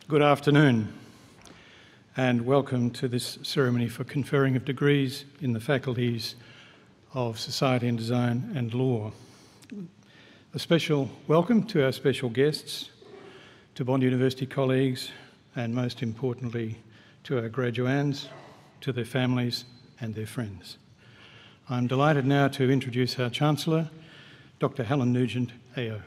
Good afternoon and welcome to this ceremony for conferring of degrees in the faculties of Society and Design and Law. A special welcome to our special guests, to Bond University colleagues, and most importantly to our graduands, to their families and their friends. I'm delighted now to introduce our Chancellor, Dr. Helen Nugent, AO.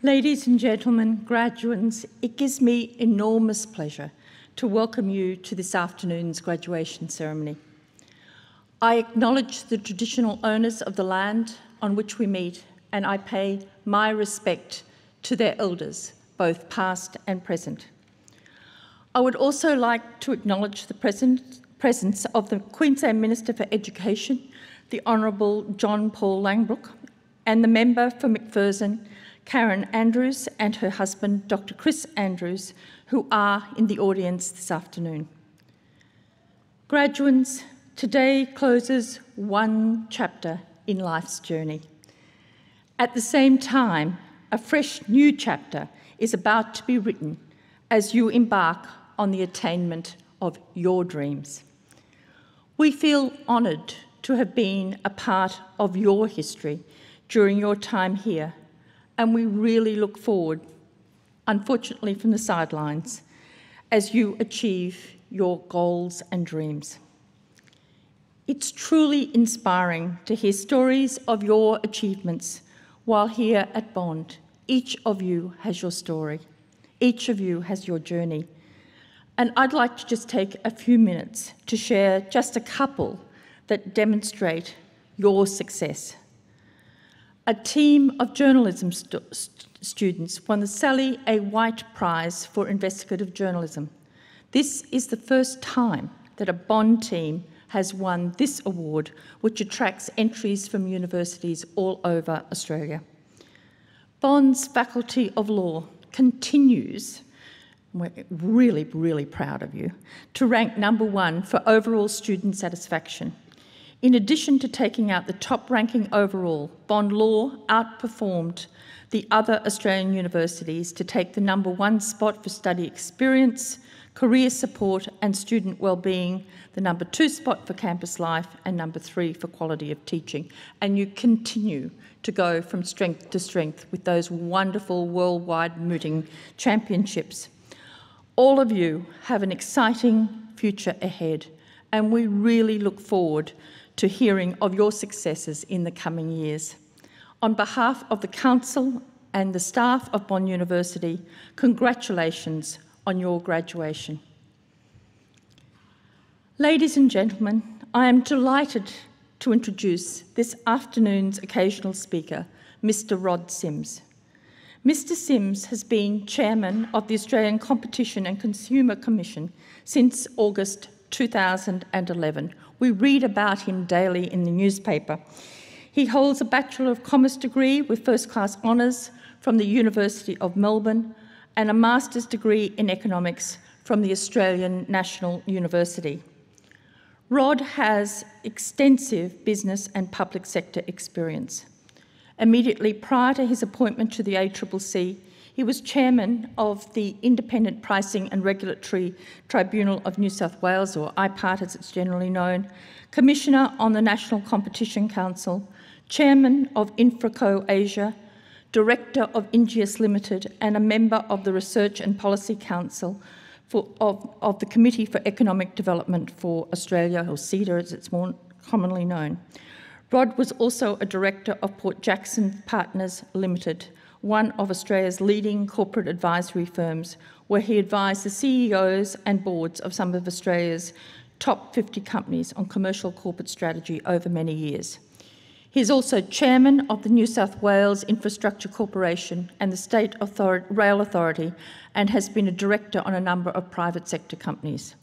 Ladies and gentlemen, graduates, it gives me enormous pleasure to welcome you to this afternoon's graduation ceremony. I acknowledge the traditional owners of the land on which we meet, and I pay my respect to their elders, both past and present. I would also like to acknowledge the presence of the Queensland Minister for Education, the Honourable John Paul Langbrook, and the member for McPherson, Karen Andrews, and her husband, Dr. Chris Andrews, who are in the audience this afternoon. Graduates, today closes one chapter in life's journey. At the same time, a fresh new chapter is about to be written as you embark on the attainment of your dreams. We feel honoured to have been a part of your history during your time here, and we really look forward, unfortunately from the sidelines, as you achieve your goals and dreams. It's truly inspiring to hear stories of your achievements while here at Bond. Each of you has your story. Each of you has your journey. And I'd like to just take a few minutes to share just a couple that demonstrate your success. A team of journalism students won the Sally A. White Prize for Investigative Journalism. This is the first time that a Bond team has won this award, which attracts entries from universities all over Australia. Bond's Faculty of Law continues, we're really, really proud of you, to rank #1 for overall student satisfaction. In addition to taking out the top ranking overall, Bond Law outperformed the other Australian universities to take the #1 spot for study experience, career support and student wellbeing, the #2 spot for campus life and #3 for quality of teaching. And you continue to go from strength to strength with those wonderful worldwide mooting championships. All of you have an exciting future ahead, and we really look forward to hearing of your successes in the coming years. On behalf of the Council and the staff of Bond University, congratulations on your graduation. Ladies and gentlemen, I am delighted to introduce this afternoon's occasional speaker, Mr. Rod Sims. Mr. Sims has been Chairman of the Australian Competition and Consumer Commission since August 2011. We read about him daily in the newspaper. He holds a Bachelor of Commerce degree with first-class honours from the University of Melbourne and a Master's degree in Economics from the Australian National University. Rod has extensive business and public sector experience. Immediately prior to his appointment to the ACCC, he was Chairman of the Independent Pricing and Regulatory Tribunal of New South Wales, or IPART as it's generally known, Commissioner on the National Competition Council, Chairman of Infraco Asia, Director of Ingeus Limited, and a member of the Research and Policy Council of the Committee for Economic Development for Australia, or CEDA as it's more commonly known. Rod was also a Director of Port Jackson Partners Limited, one of Australia's leading corporate advisory firms, where he advised the CEOs and boards of some of Australia's top 50 companies on commercial corporate strategy over many years. He is also Chairman of the New South Wales Infrastructure Corporation and the State Rail Authority, and has been a Director on a number of private sector companies.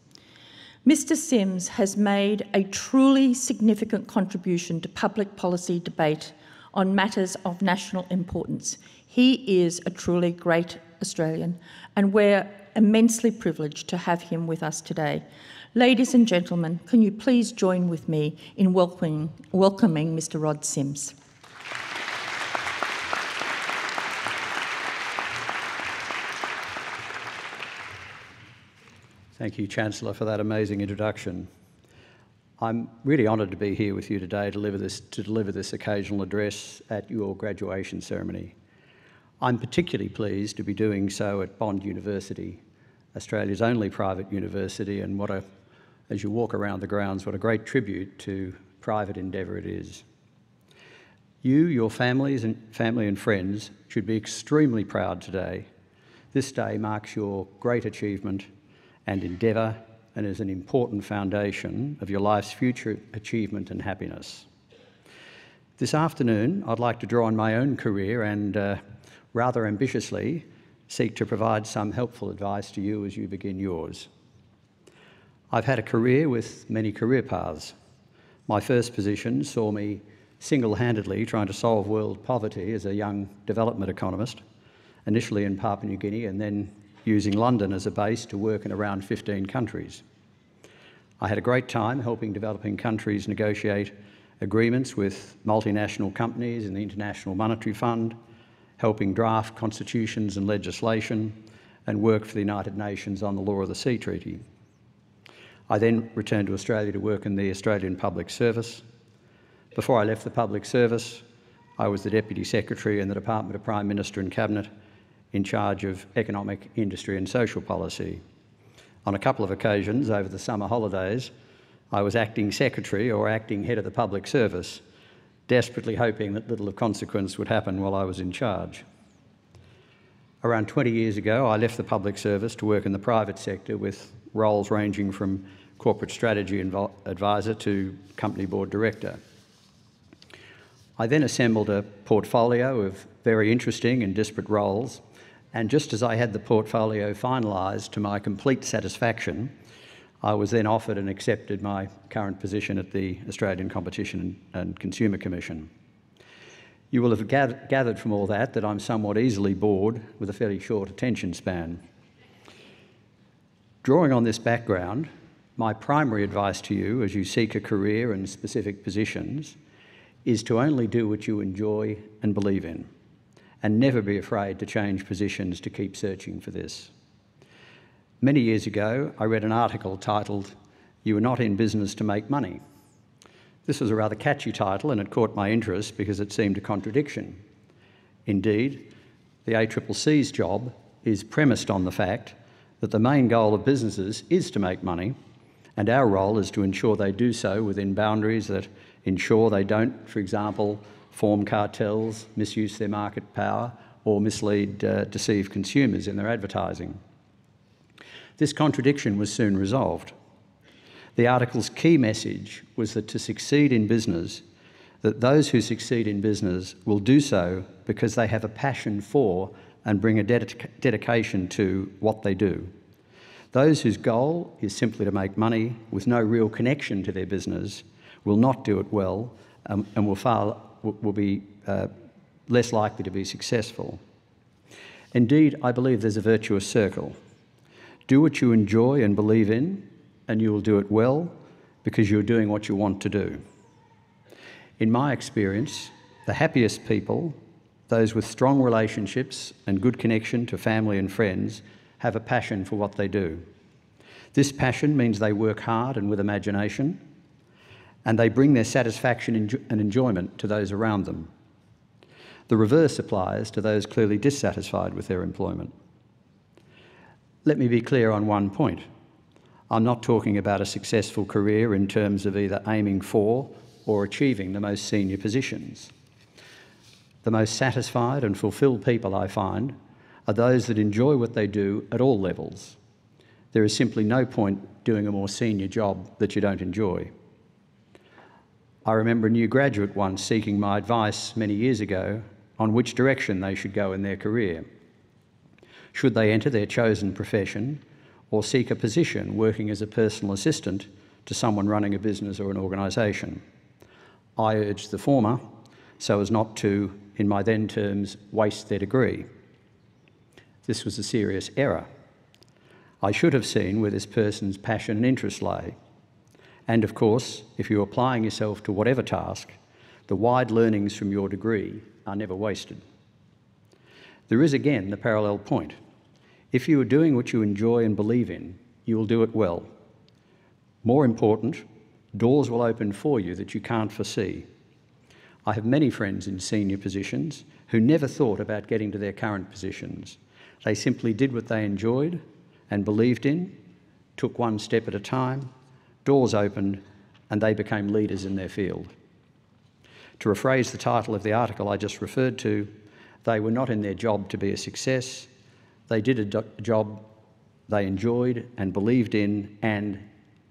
Mr. Sims has made a truly significant contribution to public policy debate on matters of national importance. He is a truly great Australian, and we're immensely privileged to have him with us today. Ladies and gentlemen, can you please join with me in welcoming Mr. Rod Sims? Thank you, Chancellor, for that amazing introduction. I'm really honoured to be here with you today to deliver this occasional address at your graduation ceremony. I'm particularly pleased to be doing so at Bond University, Australia's only private university, and as you walk around the grounds, what a great tribute to private endeavour it is. You, your family and friends should be extremely proud today. This day marks your great achievement and endeavour, and is an important foundation of your life's future achievement and happiness. This afternoon, I'd like to draw on my own career and, rather ambitiously, seek to provide some helpful advice to you as you begin yours. I've had a career with many career paths. My first position saw me single-handedly trying to solve world poverty as a young development economist, initially in Papua New Guinea and then using London as a base to work in around 15 countries. I had a great time helping developing countries negotiate agreements with multinational companies and the International Monetary Fund, helping draft constitutions and legislation, and work for the United Nations on the Law of the Sea Treaty. I then returned to Australia to work in the Australian Public Service. Before I left the Public Service, I was the Deputy Secretary in the Department of Prime Minister and Cabinet, in charge of economic, industry and social policy. On a couple of occasions over the summer holidays, I was acting secretary or acting head of the public service, desperately hoping that little of consequence would happen while I was in charge. Around 20 years ago, I left the public service to work in the private sector with roles ranging from corporate strategy advisor to company board director. I then assembled a portfolio of very interesting and disparate roles, and just as I had the portfolio finalised to my complete satisfaction, I was then offered and accepted my current position at the Australian Competition and Consumer Commission. You will have gathered from all that I'm somewhat easily bored with a fairly short attention span. Drawing on this background, my primary advice to you as you seek a career in specific positions is to only do what you enjoy and believe in, and never be afraid to change positions to keep searching for this. Many years ago, I read an article titled, "You are not in business to make money." This was a rather catchy title and it caught my interest because it seemed a contradiction. Indeed, the ACCC's job is premised on the fact that the main goal of businesses is to make money, and our role is to ensure they do so within boundaries that ensure they don't, for example, form cartels, misuse their market power, or mislead, deceive consumers in their advertising. This contradiction was soon resolved. The article's key message was that to succeed in business, that those who succeed in business will do so because they have a passion for and bring a dedication to what they do. Those whose goal is simply to make money with no real connection to their business will not do it well and will be less likely to be successful. Indeed, I believe there's a virtuous circle. Do what you enjoy and believe in, and you will do it well because you're doing what you want to do. In my experience, the happiest people, those with strong relationships and good connection to family and friends, have a passion for what they do. This passion means they work hard and with imagination, and they bring their satisfaction and enjoyment to those around them. The reverse applies to those clearly dissatisfied with their employment. Let me be clear on one point. I'm not talking about a successful career in terms of either aiming for or achieving the most senior positions. The most satisfied and fulfilled people I find are those that enjoy what they do at all levels. There is simply no point doing a more senior job that you don't enjoy. I remember a new graduate once seeking my advice many years ago on which direction they should go in their career. Should they enter their chosen profession or seek a position working as a personal assistant to someone running a business or an organisation? I urged the former so as not to, in my then terms, waste their degree. This was a serious error. I should have seen where this person's passion and interest lay. And of course, if you're applying yourself to whatever task, the wide learnings from your degree are never wasted. There is again the parallel point. If you are doing what you enjoy and believe in, you will do it well. More important, doors will open for you that you can't foresee. I have many friends in senior positions who never thought about getting to their current positions. They simply did what they enjoyed and believed in, took one step at a time, doors opened, and they became leaders in their field. To rephrase the title of the article I just referred to, they were not in their job to be a success. They did a job they enjoyed and believed in, and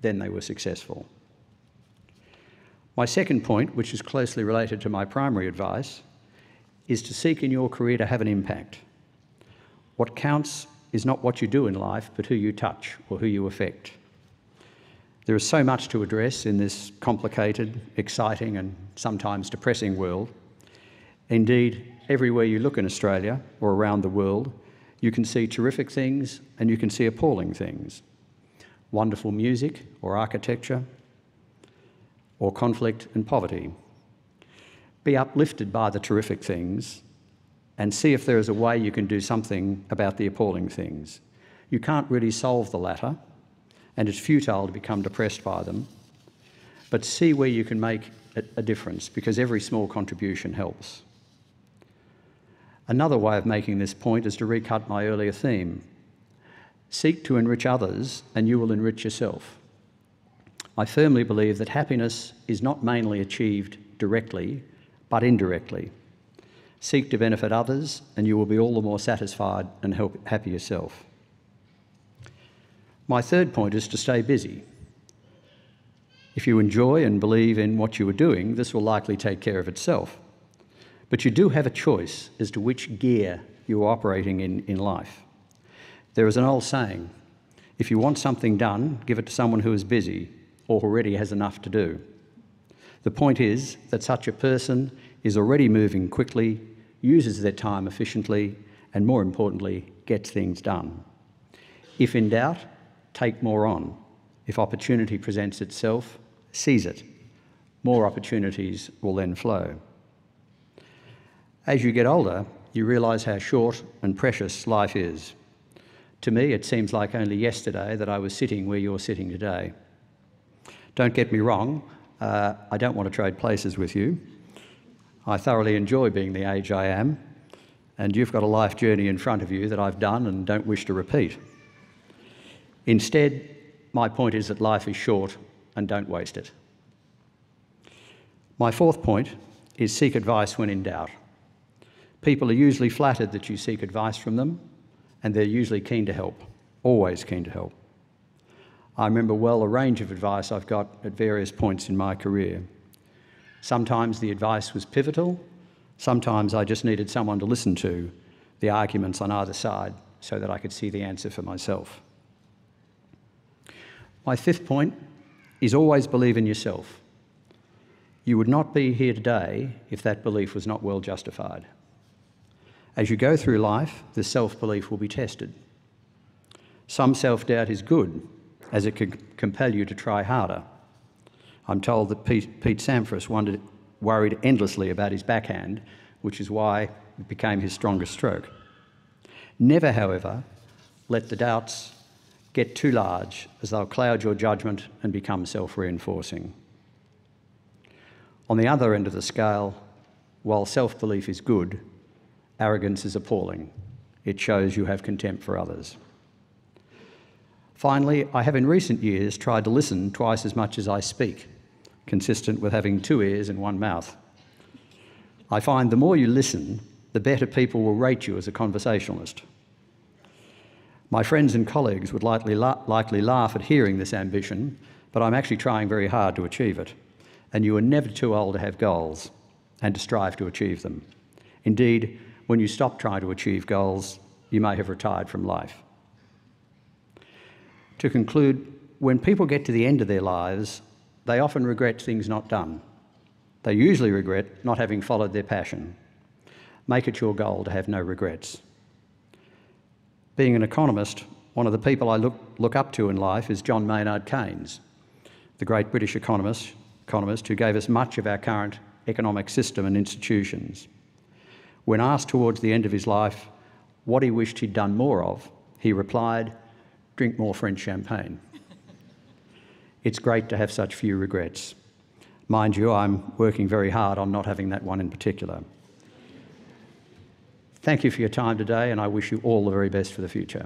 then they were successful. My second point, which is closely related to my primary advice, is to seek in your career to have an impact. What counts is not what you do in life, but who you touch or who you affect. There is so much to address in this complicated, exciting, and sometimes depressing world. Indeed, everywhere you look in Australia or around the world, you can see terrific things and you can see appalling things. Wonderful music or architecture, or conflict and poverty. Be uplifted by the terrific things and see if there is a way you can do something about the appalling things. You can't really solve the latter, and it's futile to become depressed by them, but see where you can make a difference, because every small contribution helps. Another way of making this point is to recut my earlier theme. Seek to enrich others and you will enrich yourself. I firmly believe that happiness is not mainly achieved directly, but indirectly. Seek to benefit others and you will be all the more satisfied and happy yourself. My third point is to stay busy. If you enjoy and believe in what you are doing, this will likely take care of itself. But you do have a choice as to which gear you are operating in life. There is an old saying, if you want something done, give it to someone who is busy or already has enough to do. The point is that such a person is already moving quickly, uses their time efficiently, and more importantly, gets things done. If in doubt, take more on. If opportunity presents itself, seize it. More opportunities will then flow. As you get older, you realise how short and precious life is. To me, it seems like only yesterday that I was sitting where you're sitting today. Don't get me wrong, I don't want to trade places with you. I thoroughly enjoy being the age I am, and you've got a life journey in front of you that I've done and don't wish to repeat. Instead, my point is that life is short and don't waste it. My fourth point is seek advice when in doubt. People are usually flattered that you seek advice from them, and they're usually keen to help, always keen to help. I remember well a range of advice I've got at various points in my career. Sometimes the advice was pivotal, sometimes I just needed someone to listen to the arguments on either side so that I could see the answer for myself. My fifth point is always believe in yourself. You would not be here today if that belief was not well justified. As you go through life, the self-belief will be tested. Some self-doubt is good, as it can compel you to try harder. I'm told that Pete Sampras worried endlessly about his backhand, which is why it became his strongest stroke. Never, however, let the doubts get too large, as they'll cloud your judgment and become self-reinforcing. On the other end of the scale, while self-belief is good, arrogance is appalling. It shows you have contempt for others. Finally, I have in recent years tried to listen twice as much as I speak, consistent with having 2 ears and 1 mouth. I find the more you listen, the better people will rate you as a conversationalist. My friends and colleagues would likely laugh at hearing this ambition, but I'm actually trying very hard to achieve it. And you are never too old to have goals and to strive to achieve them. Indeed, when you stop trying to achieve goals, you may have retired from life. To conclude, when people get to the end of their lives, they often regret things not done. They usually regret not having followed their passion. Make it your goal to have no regrets. Being an economist, One of the people I look up to in life is John Maynard Keynes, the great British economist who gave us much of our current economic system and institutions. When asked towards the end of his life what he wished he'd done more of, he replied, "Drink more French champagne." It's great to have such few regrets. Mind you, I'm working very hard on not having that one in particular. Thank you for your time today, and I wish you all the very best for the future.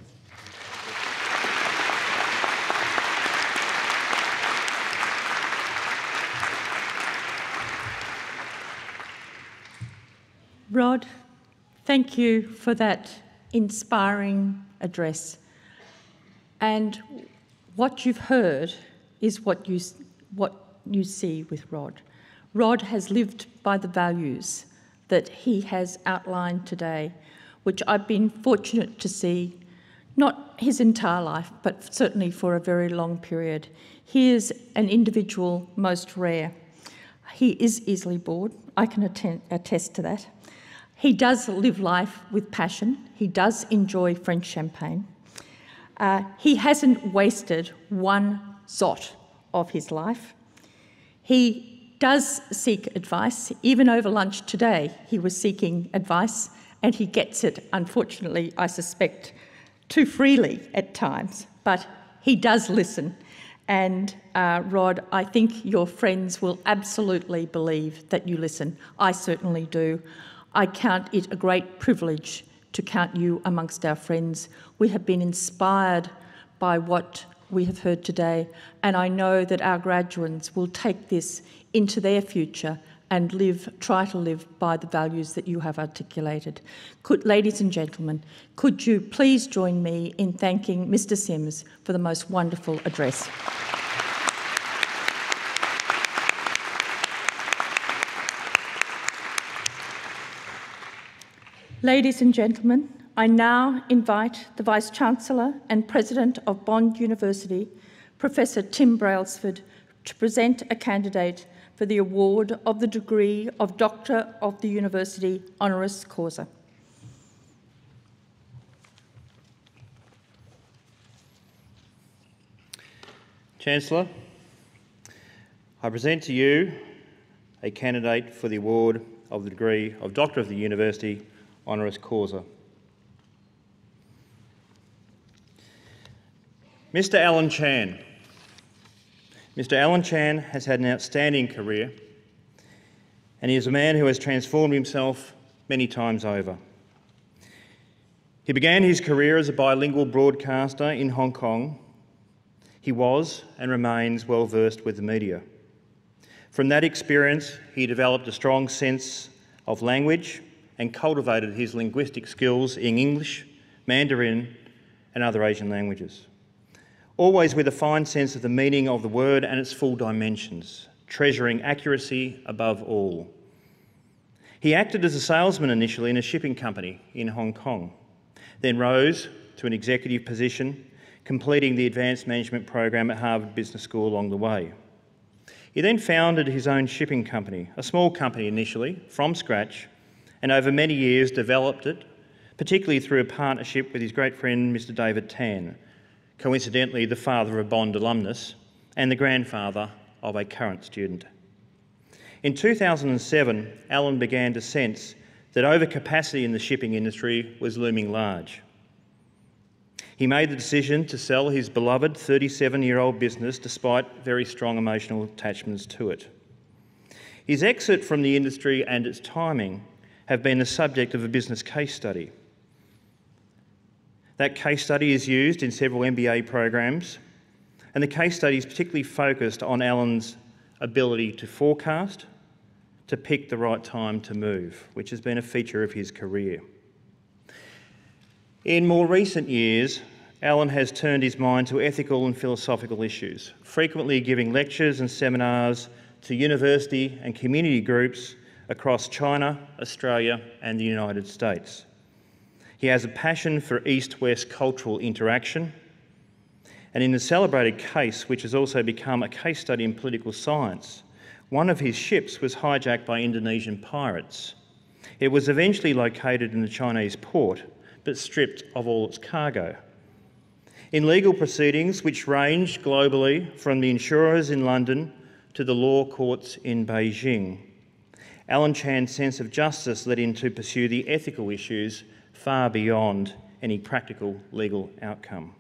Rod, thank you for that inspiring address. And what you've heard is what you see with Rod. Rod has lived by the values that he has outlined today, which I've been fortunate to see, not his entire life, but certainly for a very long period. He is an individual most rare. He is easily bored. I can attest to that. He does live life with passion. He does enjoy French champagne. He hasn't wasted one zot of his life. He does seek advice. Even over lunch today, he was seeking advice, and he gets it, unfortunately, I suspect, too freely at times, but he does listen. And Rod, I think your friends will absolutely believe that you listen. I certainly do. I count it a great privilege to count you amongst our friends. We have been inspired by what we have heard today, and I know that our graduates will take this into their future and try to live by the values that you have articulated. Ladies and gentlemen, could you please join me in thanking Mr. Sims for the most wonderful address. Ladies and gentlemen, I now invite the Vice-Chancellor and President of Bond University, Professor Tim Brailsford, to present a candidate for the award of the degree of Doctor of the University honoris causa. Chancellor, I present to you a candidate for the award of the degree of Doctor of the University honoris causa. Mr. Alan Chan. Mr. Alan Chan has had an outstanding career, and he is a man who has transformed himself many times over. He began his career as a bilingual broadcaster in Hong Kong. He was and remains well versed with the media. From that experience, he developed a strong sense of language and cultivated his linguistic skills in English, Mandarin, and other Asian languages, always with a fine sense of the meaning of the word and its full dimensions, treasuring accuracy above all. He acted as a salesman initially in a shipping company in Hong Kong, then rose to an executive position, completing the advanced management program at Harvard Business School along the way. He then founded his own shipping company, a small company initially, from scratch, and over many years developed it, particularly through a partnership with his great friend Mr. David Tan, coincidentally the father of a Bond alumnus and the grandfather of a current student. In 2007, Alan began to sense that overcapacity in the shipping industry was looming large. He made the decision to sell his beloved 37-year-old business despite very strong emotional attachments to it. His exit from the industry and its timing have been the subject of a business case study. That case study is used in several MBA programs, and the case study is particularly focused on Alan's ability to forecast, to pick the right time to move, which has been a feature of his career. In more recent years, Alan has turned his mind to ethical and philosophical issues, frequently giving lectures and seminars to university and community groups across China, Australia, and the United States. He has a passion for East-West cultural interaction, and in the celebrated case, which has also become a case study in political science, one of his ships was hijacked by Indonesian pirates. It was eventually located in the Chinese port, but stripped of all its cargo. In legal proceedings which ranged globally from the insurers in London to the law courts in Beijing, Alan Chan's sense of justice led him to pursue the ethical issues far beyond any practical legal outcome.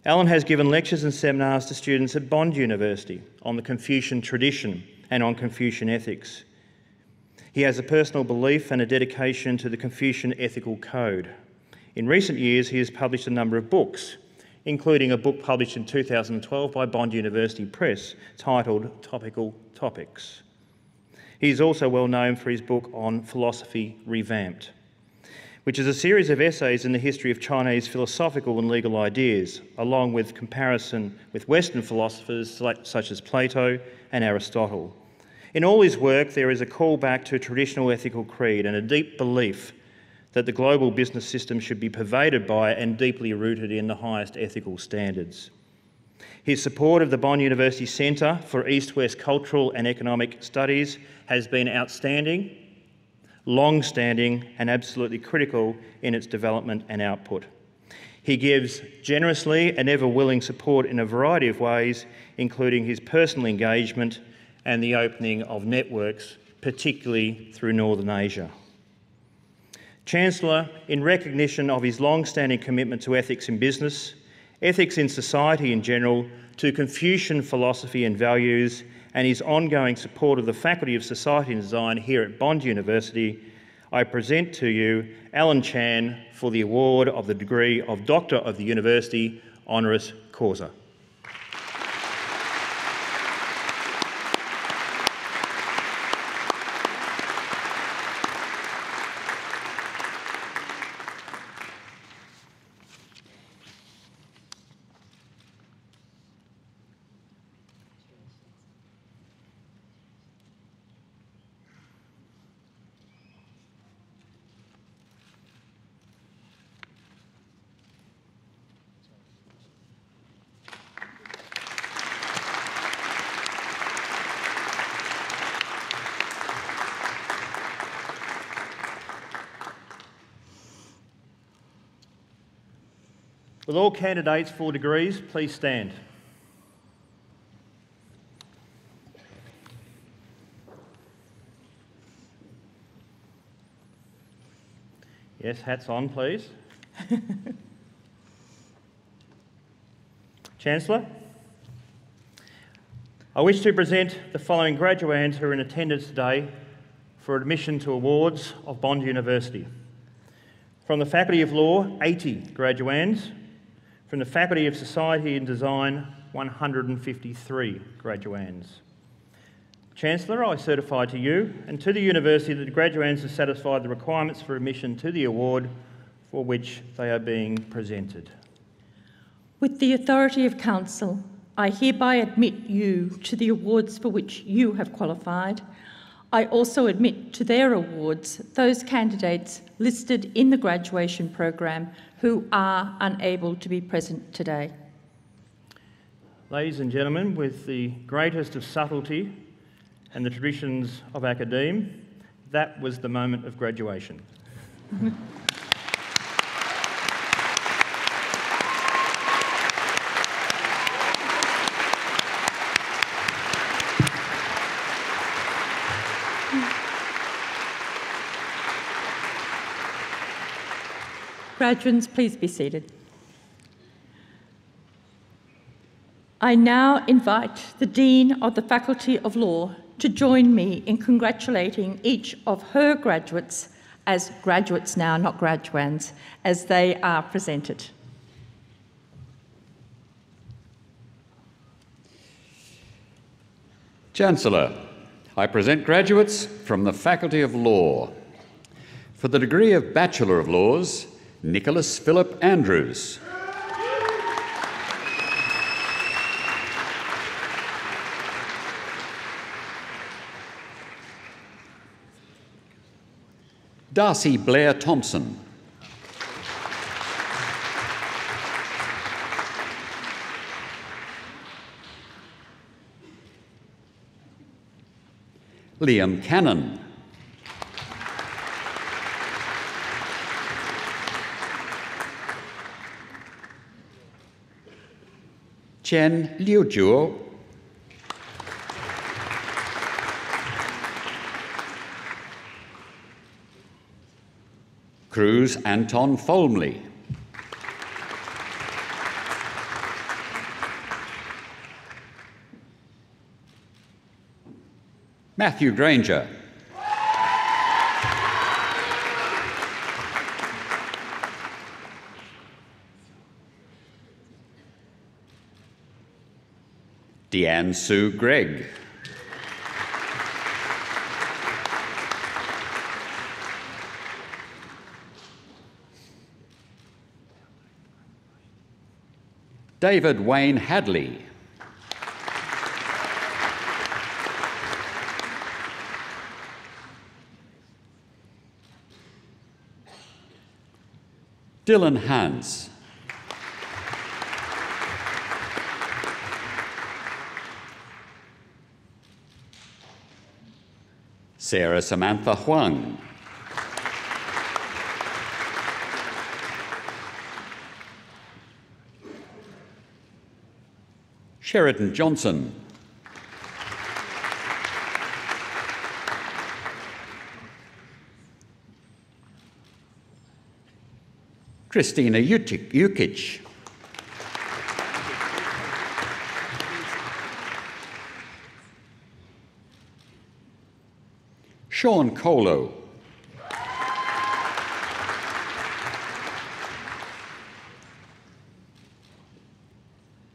Alan has given lectures and seminars to students at Bond University on the Confucian tradition and on Confucian ethics. He has a personal belief and a dedication to the Confucian ethical code. In recent years, he has published a number of books, including a book published in 2012 by Bond University Press titled Topical Topics. He is also well known for his book on Philosophy Revamped, which is a series of essays in the history of Chinese philosophical and legal ideas, along with comparison with Western philosophers such as Plato and Aristotle. In all his work, there is a call back to a traditional ethical creed and a deep belief that the global business system should be pervaded by and deeply rooted in the highest ethical standards. His support of the Bond University Centre for East-West Cultural and Economic Studies has been outstanding, long-standing and absolutely critical in its development and output. He gives generously and ever-willing support in a variety of ways, including his personal engagement and the opening of networks, particularly through Northern Asia. Chancellor, in recognition of his long-standing commitment to ethics in business, ethics in society in general, to Confucian philosophy and values, and his ongoing support of the Faculty of Society and Design here at Bond University, I present to you Alan Chan for the award of the degree of Doctor of the University, honoris causa. Will all candidates for degrees please stand? Yes, hats on, please. Chancellor, I wish to present the following graduands who are in attendance today for admission to awards of Bond University. From the Faculty of Law, 80 graduands. From the Faculty of Society and Design, 153 graduands. Chancellor, I certify to you and to the University that the graduands have satisfied the requirements for admission to the award for which they are being presented. With the authority of Council, I hereby admit you to the awards for which you have qualified. I also admit to their awards those candidates listed in the graduation program who are unable to be present today. Ladies and gentlemen, with the greatest of subtlety and the traditions of academe, that was the moment of graduation. Graduands, please be seated. I now invite the Dean of the Faculty of Law to join me in congratulating each of her graduates, as graduates now, not graduands, as they are presented. Chancellor, I present graduates from the Faculty of Law. For the degree of Bachelor of Laws, Nicholas Philip Andrews. Darcy Blair Thompson. Liam Cannon. Chen Liujuo, Cruz Anton Folmley, Matthew Granger, Deanne Sue Gregg, David Wayne Hadley, Dylan Hans, Sarah Samantha Huang, Sheridan Johnson, Christina Jukic, Sean Colo,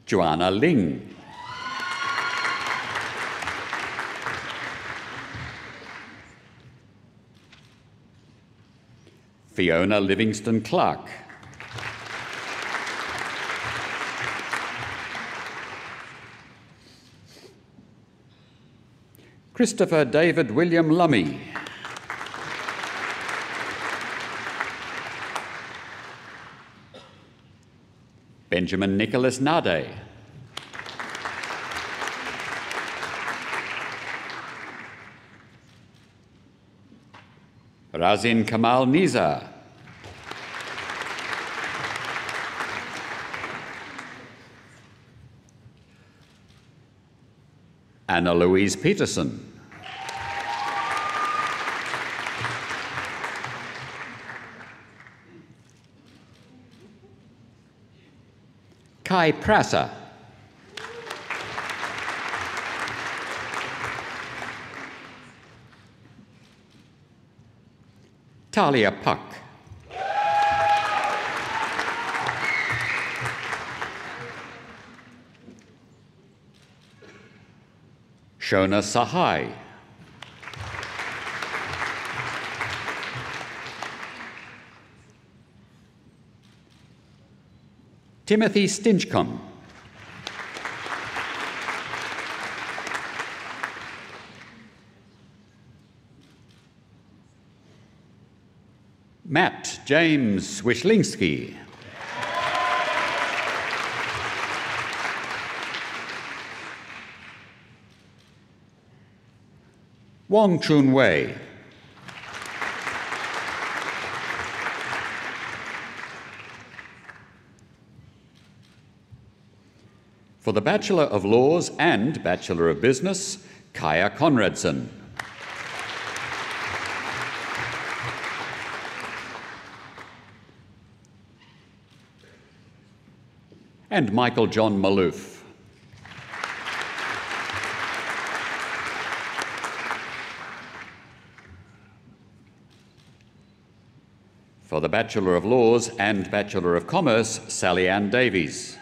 Joanna Ling, Fiona Livingston Clark, Christopher David William Lummy, Benjamin Nicholas Nade, Razin Kamal Nizar, Anna Louise Peterson, Kai Prasa, Talia Puck, Shona Sahai, Timothy Stinchcombe, Matt James Wishlingsky, Wong Chun Wei, for the Bachelor of Laws and Bachelor of Business, Kaya Conradson, and Michael John Malouf. For the Bachelor of Laws and Bachelor of Commerce, Sally Ann Davies.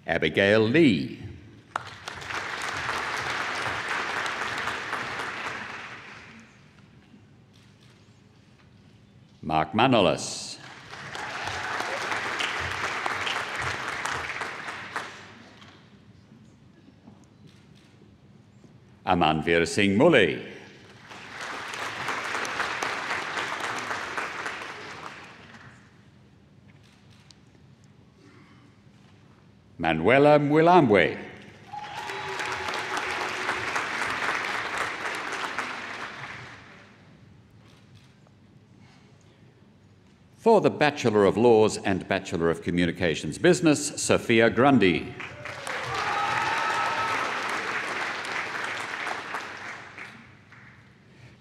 Abigail Lee. Mark Manolis. Amanveer Singh Mully. Manuela Mwilambwe. For the Bachelor of Laws and Bachelor of Communications Business, Sophia Grundy.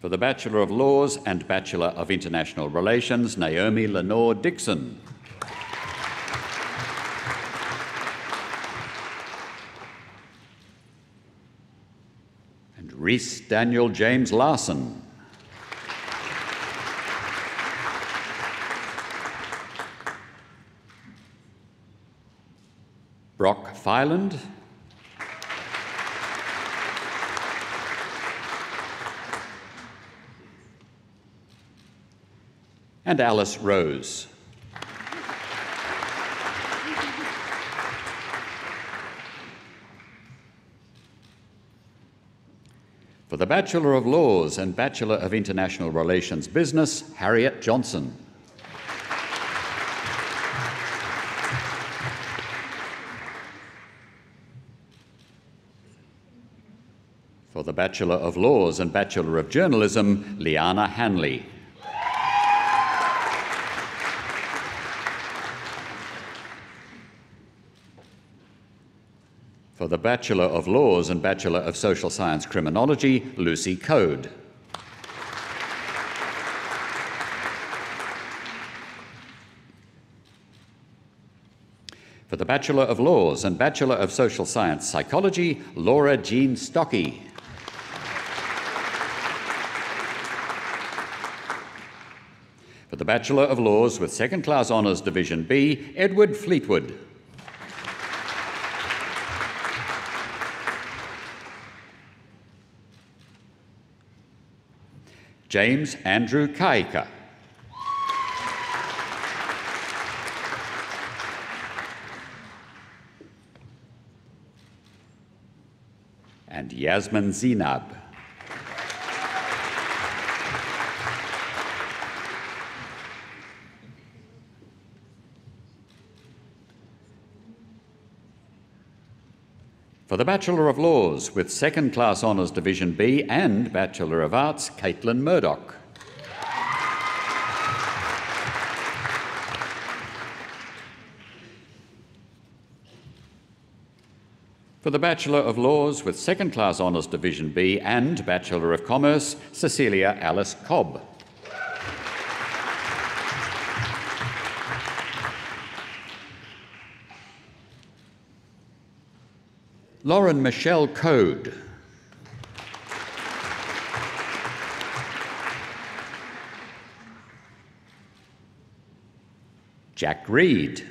For the Bachelor of Laws and Bachelor of International Relations, Naomi Lenore Dixon. And Rhys Daniel James Larson. Brock Fyland. And Alice Rose. For the Bachelor of Laws and Bachelor of International Relations Business, Harriet Johnson. For the Bachelor of Laws and Bachelor of Journalism, Liana Hanley. For the Bachelor of Laws and Bachelor of Social Science Criminology, Lucy Code. For the Bachelor of Laws and Bachelor of Social Science Psychology, Laura Jean Stocky. For the Bachelor of Laws with Second Class Honours Division B, Edward Fleetwood. James Andrew Kaika. And Yasmin Zinab. For the Bachelor of Laws with Second Class Honours Division B and Bachelor of Arts, Caitlin Murdoch. For the Bachelor of Laws with Second Class Honours Division B and Bachelor of Commerce, Cecilia Alice Cobb. Lauren Michelle Code. Jack Reed.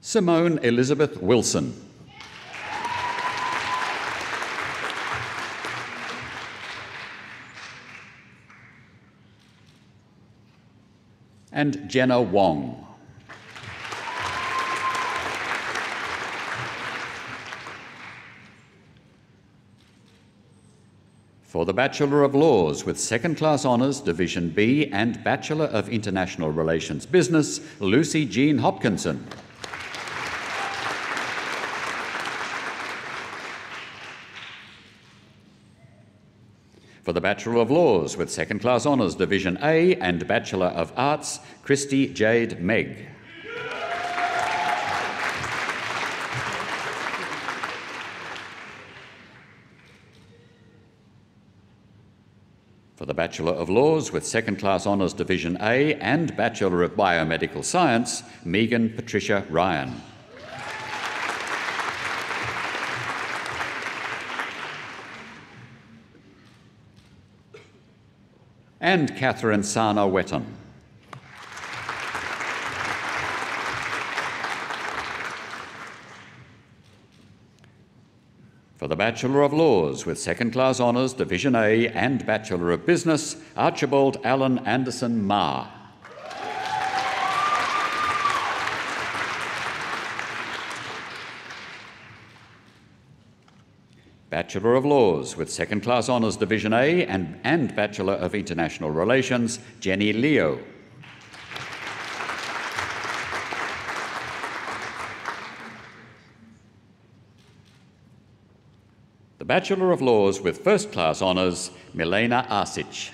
Simone Elizabeth Wilson. And Jenna Wong. For the Bachelor of Laws with Second Class Honours Division B and Bachelor of International Relations Business, Lucy Jean Hopkinson. For the Bachelor of Laws with Second Class Honours Division A and Bachelor of Arts, Christy Jade Megg. For the Bachelor of Laws with Second Class Honours Division A and Bachelor of Biomedical Science, Megan Patricia Ryan. And Catherine Sana Wetton. For the Bachelor of Laws with Second Class Honours Division A and Bachelor of Business, Archibald Allen Anderson Marr. Bachelor of Laws with Second Class Honours Division A and Bachelor of International Relations, Jenny Leo. the Bachelor of Laws with First Class Honours, Milena Arsic.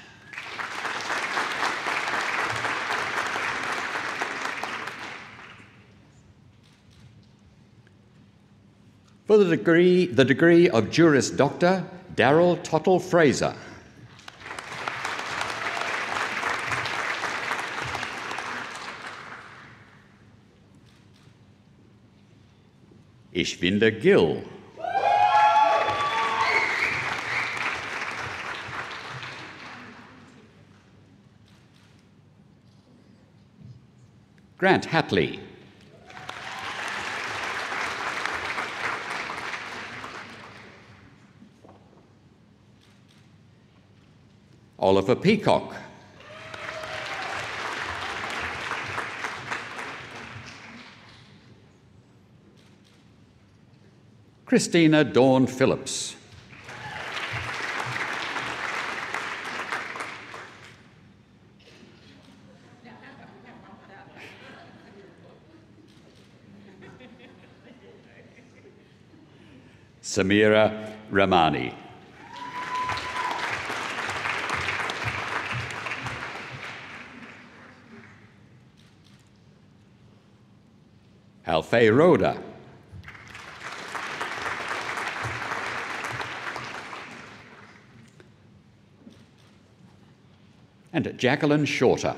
For the degree of Juris Doctor, Darryl Tottle Fraser. Ishvinder Gill. Grant Hatley. Oliver Peacock. Christina Dawn Phillips. Samira Ramani. Alfei Roda. And Jacqueline Shorter.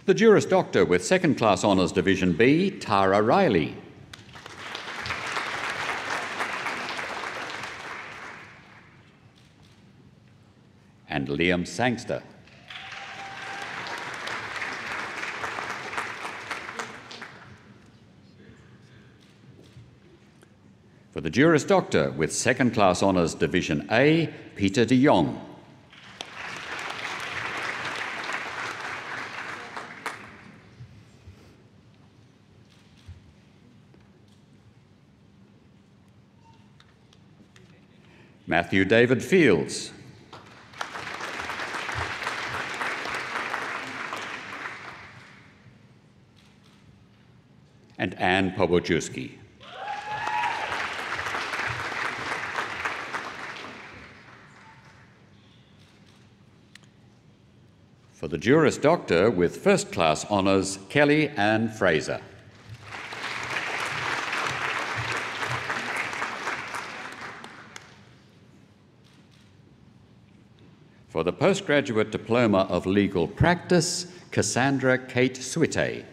The Juris Doctor with Second Class Honours Division B, Tara Riley. And Liam Sangster. For the Juris Doctor with Second Class Honours Division A, Peter de Jong. Matthew David Fields. And Anne Poboczewski. For the Juris Doctor with First Class Honours, Kelly Ann Fraser. For the Postgraduate Diploma of Legal Practice, Cassandra Kate Swite.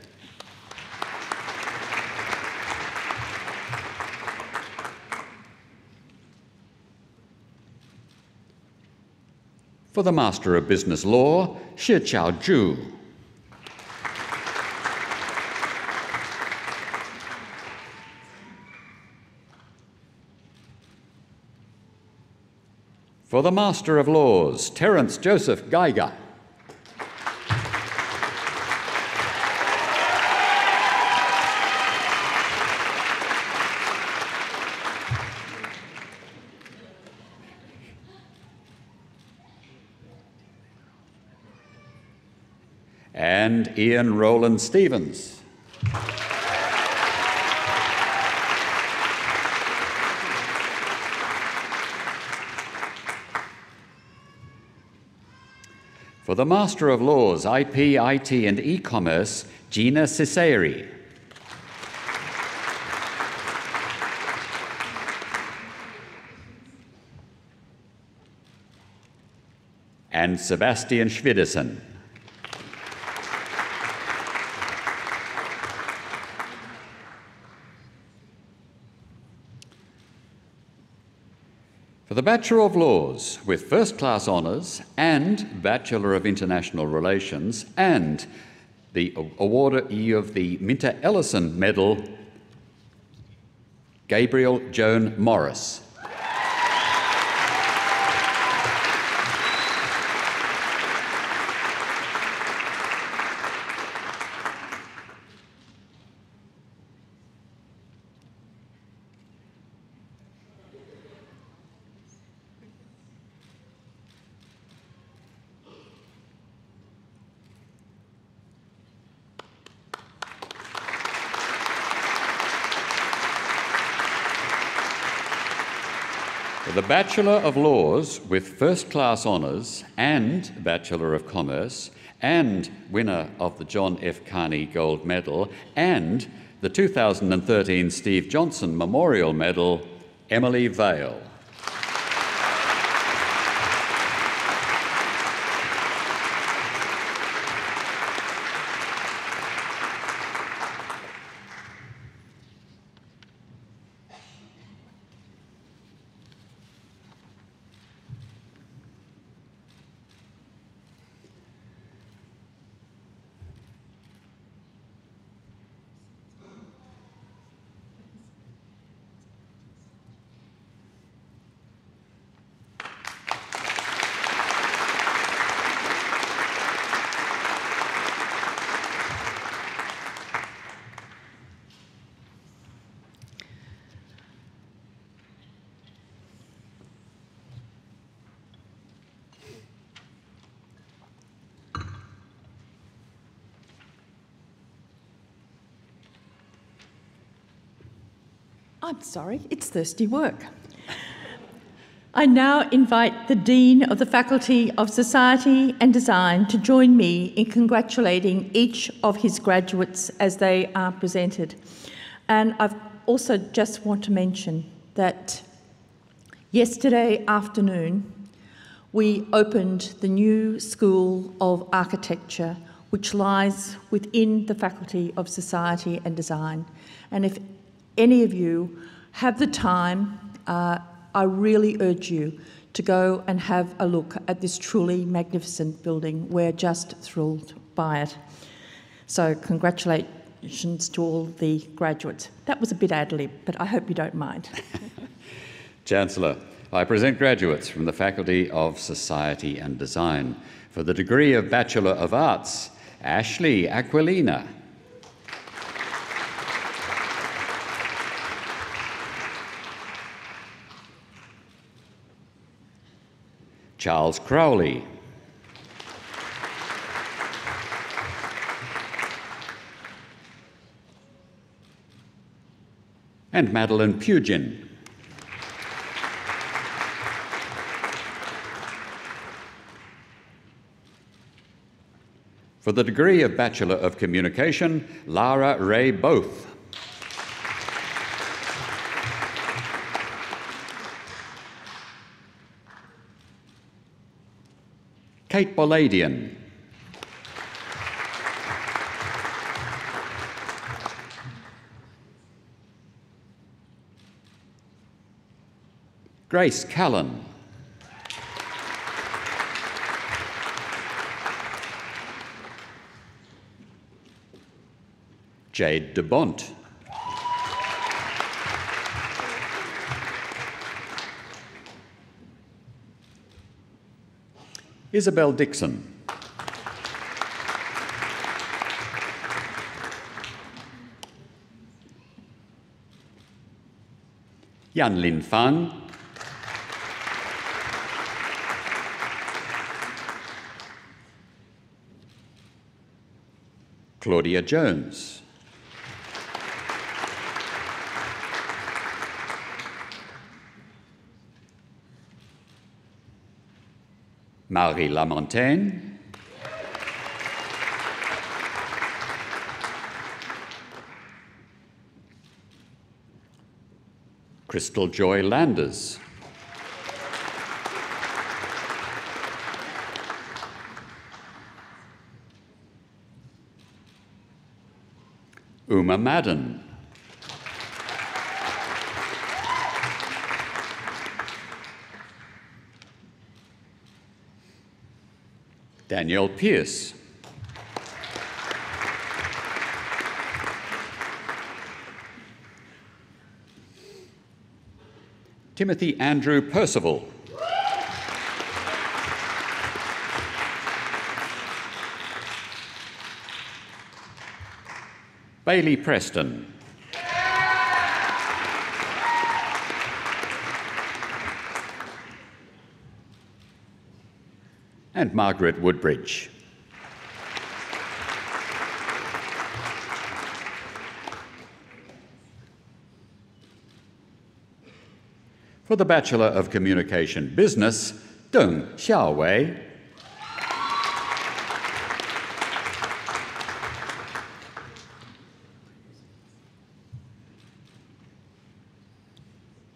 For the Master of Business Law, Shi Chao Ju. For the Master of Laws, Terence Joseph Geiger. And Ian Rowland Stevens. For the Master of Laws, IP, IT and E-Commerce, Gina Cesari. And Sebastian Schwiderson. For the Bachelor of Laws with First Class Honours and Bachelor of International Relations and the awardee of the Minter Ellison Medal, Gabriel Joan Morris. the Bachelor of Laws with first-class honours and Bachelor of Commerce, and winner of the John F. Carney Gold Medal and the 2013 Steve Johnson Memorial Medal, Emily Vale. I'm sorry, it's thirsty work. I now invite the Dean of the Faculty of Society and Design to join me in congratulating each of his graduates as they are presented. And I've also just want to mention that yesterday afternoon we opened the new School of Architecture, which lies within the Faculty of Society and Design. And if any of you have the time, I really urge you to go and have a look at this truly magnificent building. We're just thrilled by it. So congratulations to all the graduates. That was a bit ad-lib, but I hope you don't mind. Chancellor, I present graduates from the Faculty of Society and Design for the degree of Bachelor of Arts, Ashley Aquilina. Charles Crowley. And Madeline Pugin. For the degree of Bachelor of Communication, Lara Ray Both. Kate Boladian. Grace Callan. Jade de Bont. Isabel Dixon. Yan Lin Fan. Claudia Jones. Marie Lamontagne. Crystal Joy Landers. Uma Madden. Danielle Pierce. Timothy Andrew Percival. Bailey Preston. And Margaret Woodbridge. For the Bachelor of Communication Business, Deng Xiaowei.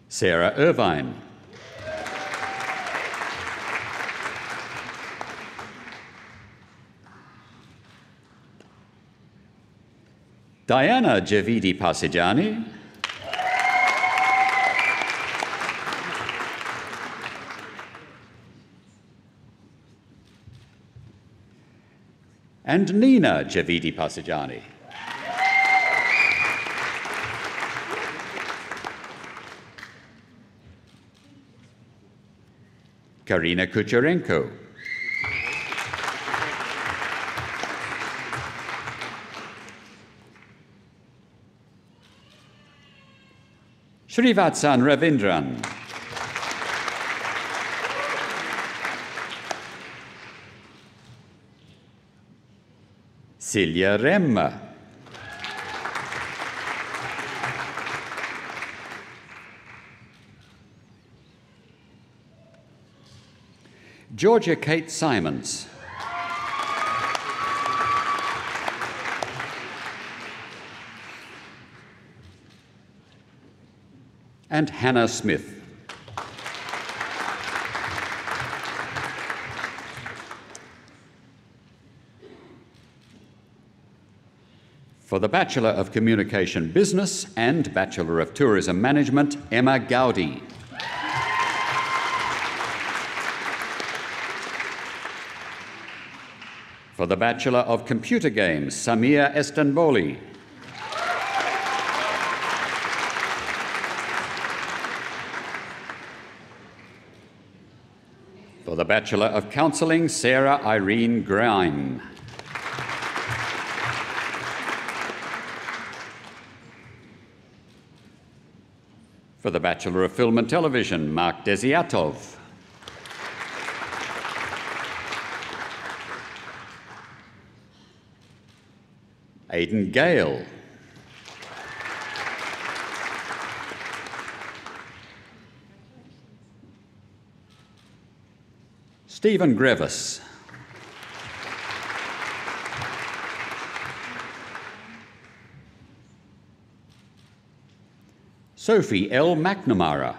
Sarah Irvine. Diana Javidi Pasijani. And Nina Javidi Pasijani. Karina Kucherenko. Srivatsan Ravindran. Silja Remma. Georgia Kate Simons. And Hannah Smith. For the Bachelor of Communication Business and Bachelor of Tourism Management, Emma Gowdy. For the Bachelor of Computer Games, Samir Estanboli. For the Bachelor of Counselling, Sarah Irene Grime. For the Bachelor of Film and Television, Mark Desiatov. Aidan Gale. Stephen Grevis. Sophie L. McNamara.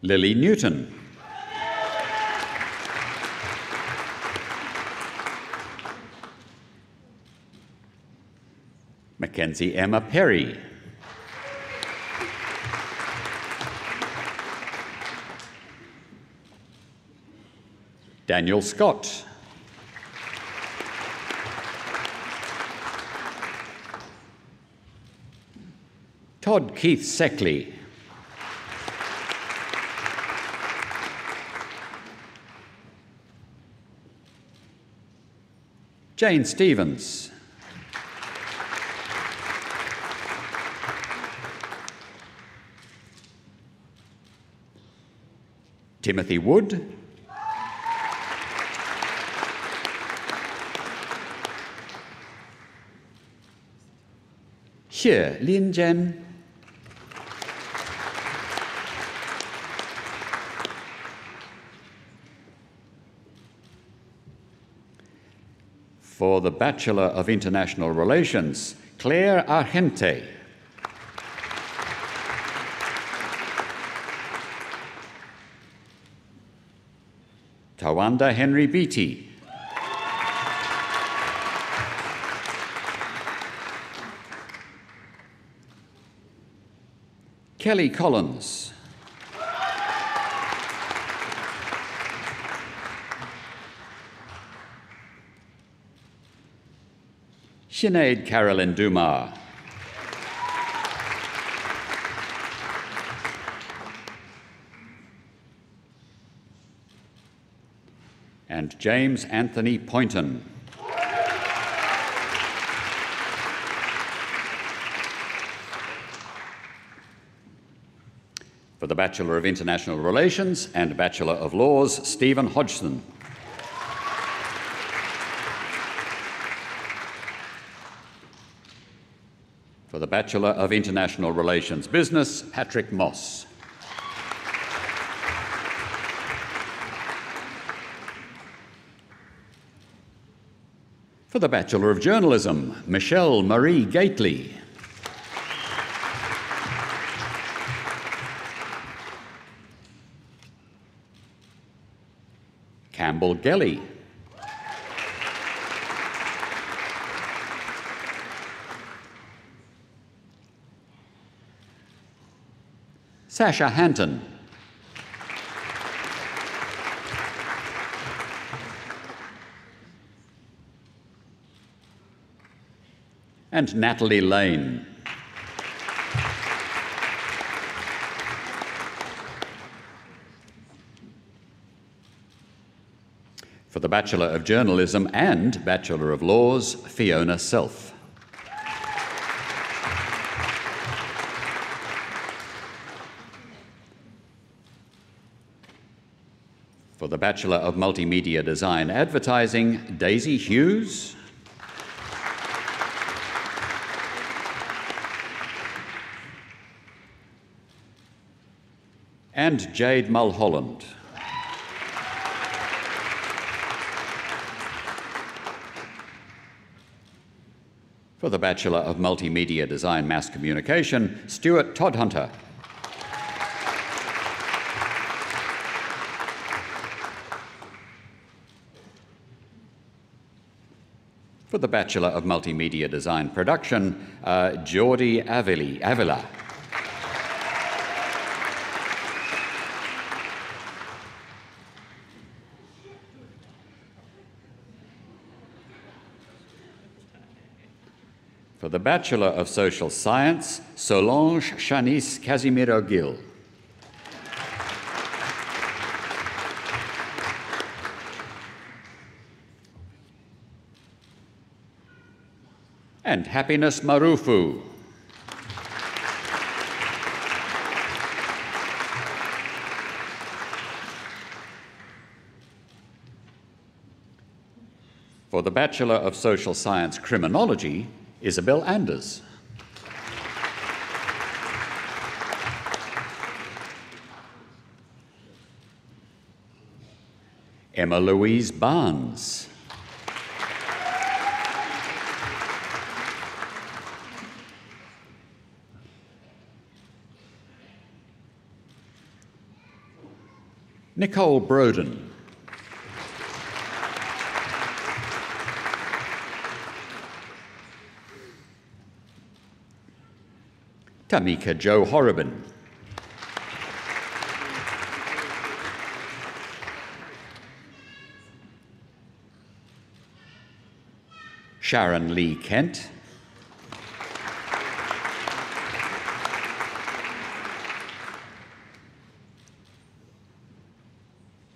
Lily Newton. Mackenzie Emma Perry. Daniel Scott. Todd Keith Seckley. Jane Stevens. Timothy Wood. Xie Lin Zhen. For the Bachelor of International Relations, Claire Argente. Tawanda Henry Beattie. Kelly Collins. Sinead Carolyn Dumas. And James Anthony Poynton. For the Bachelor of International Relations and Bachelor of Laws, Stephen Hodgson. For the Bachelor of International Relations Business, Patrick Moss. For the Bachelor of Journalism, Michelle Marie Gately. Campbell Gelly. Sasha Hanton. And Natalie Lane. For the Bachelor of Journalism and Bachelor of Laws, Fiona Self. For the Bachelor of Multimedia Design Advertising, Daisy Hughes. And Jade Mulholland. For the Bachelor of Multimedia Design Mass Communication, Stuart Todhunter. For the Bachelor of Multimedia Design Production, Geordie Avila. For the Bachelor of Social Science, Solange Shanice Casimiro Gill. And Happiness Marufu. For the Bachelor of Social Science Criminology, Isabel Anders. Emma Louise Barnes. Nicole Broden. Tamika Jo Horrobin. Sharon Lee Kent.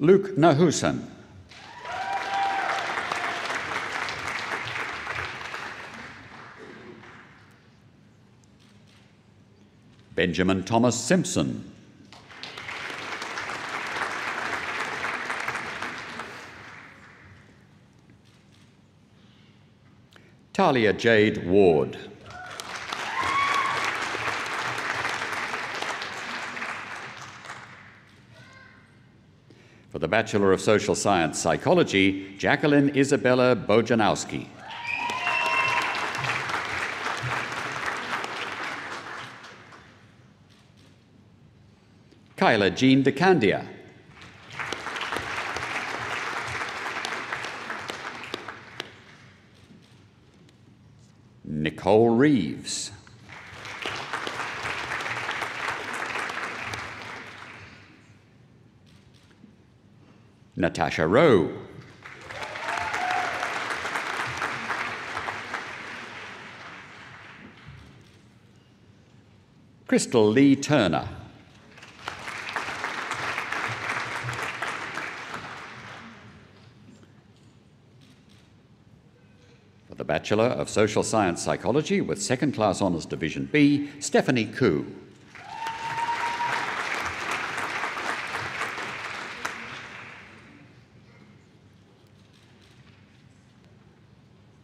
Luke Nahusan. Benjamin Thomas Simpson. Talia Jade Ward. For the Bachelor of Social Science Psychology, Jacqueline Isabella Bojanowski. Kyla Jean DeCandia. Nicole Reeves. Natasha Rowe. Crystal Lee Turner. For the Bachelor of Social Science Psychology with Second Class Honours Division B, Stephanie Koo.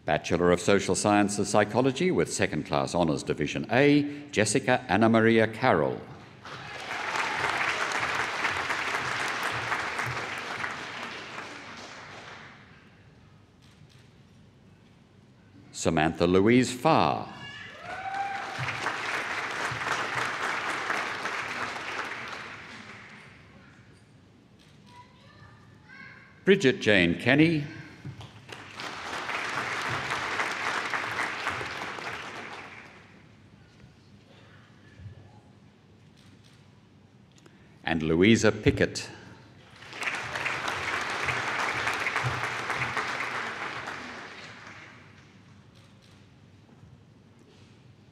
Bachelor of Social Sciences Psychology with Second Class Honours Division A, Jessica Anna Maria Carroll. Samantha Louise Farr. Bridget Jane Kenny. And Louisa Pickett.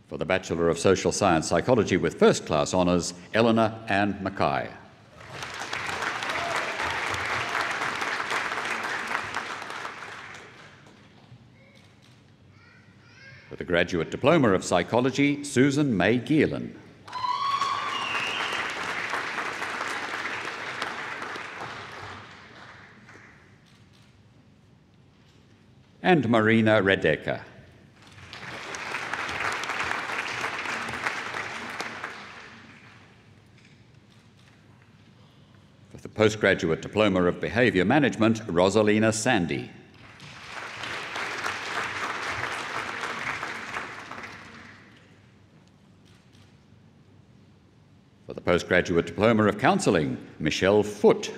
For the Bachelor of Social Science Psychology with First Class Honours, Eleanor Ann Mackay. For the Graduate Diploma of Psychology, Susan May Geerlin. And Marina Redeka. For the Postgraduate Diploma of Behaviour Management, Rosalina Sandy. For the Postgraduate Diploma of Counselling, Michelle Foote.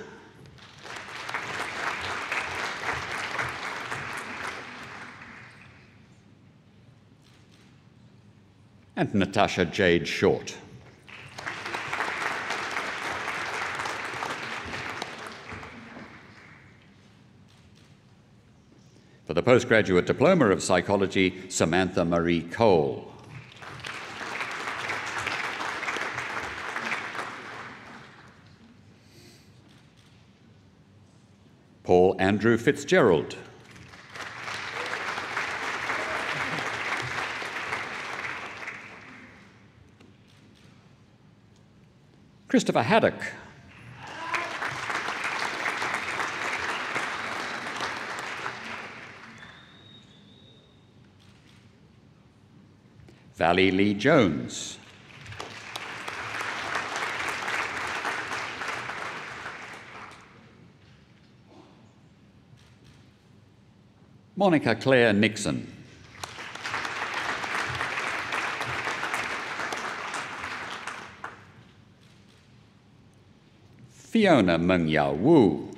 And Natasha Jade Short. For the Postgraduate Diploma of Psychology, Samantha Marie Cole. Paul Andrew Fitzgerald. Christopher Haddock. Valley Lee Jones. Monica Claire Nixon. Fiona Meng Yao Wu.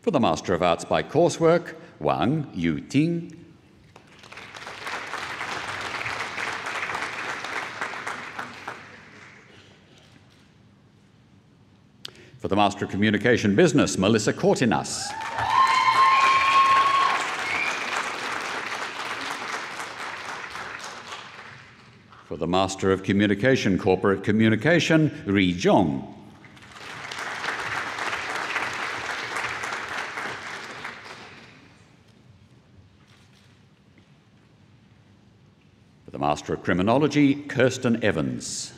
For the Master of Arts by Coursework, Wang Yuting. For the Master of Communication Business, Melissa Cortinas. For the Master of Communication Corporate Communication, Ri Zhong. For the Master of Criminology, Kirsten Evans.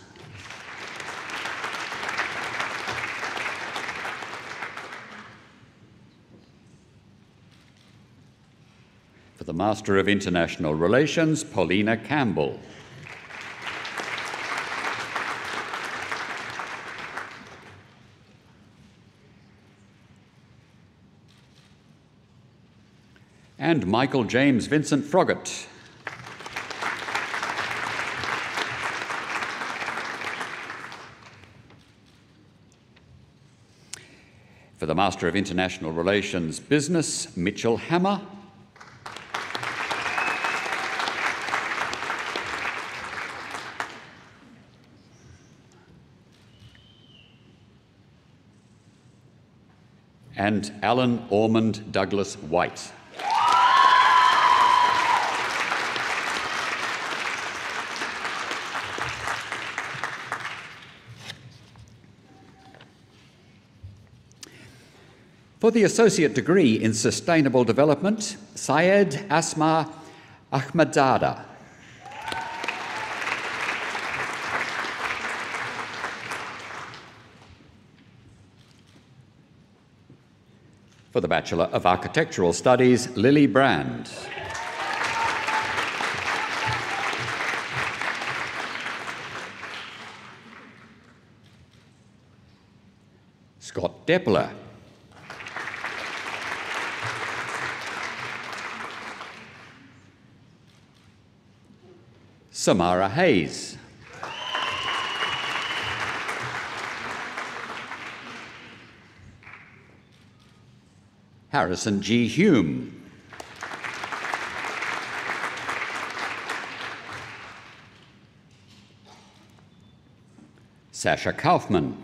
For the Master of International Relations, Paulina Campbell. And Michael James Vincent Froggatt. For the Master of International Relations Business, Mitchell Hammer. And Alan Ormond Douglas White. For the Associate Degree in Sustainable Development, Syed Asma Ahmadzada. For the Bachelor of Architectural Studies, Lily Brand. Scott Deppler. Samara Hayes. Harrison G. Hume. Sasha Kaufman.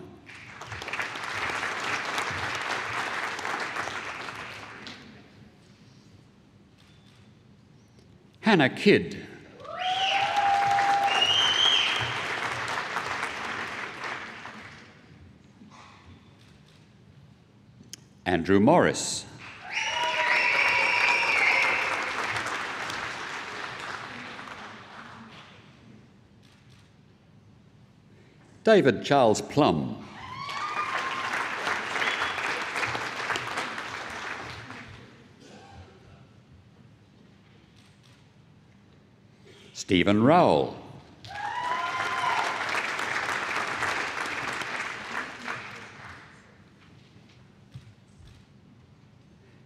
Hannah Kidd. Andrew Morris. David Charles Plum. Stephen Rowell.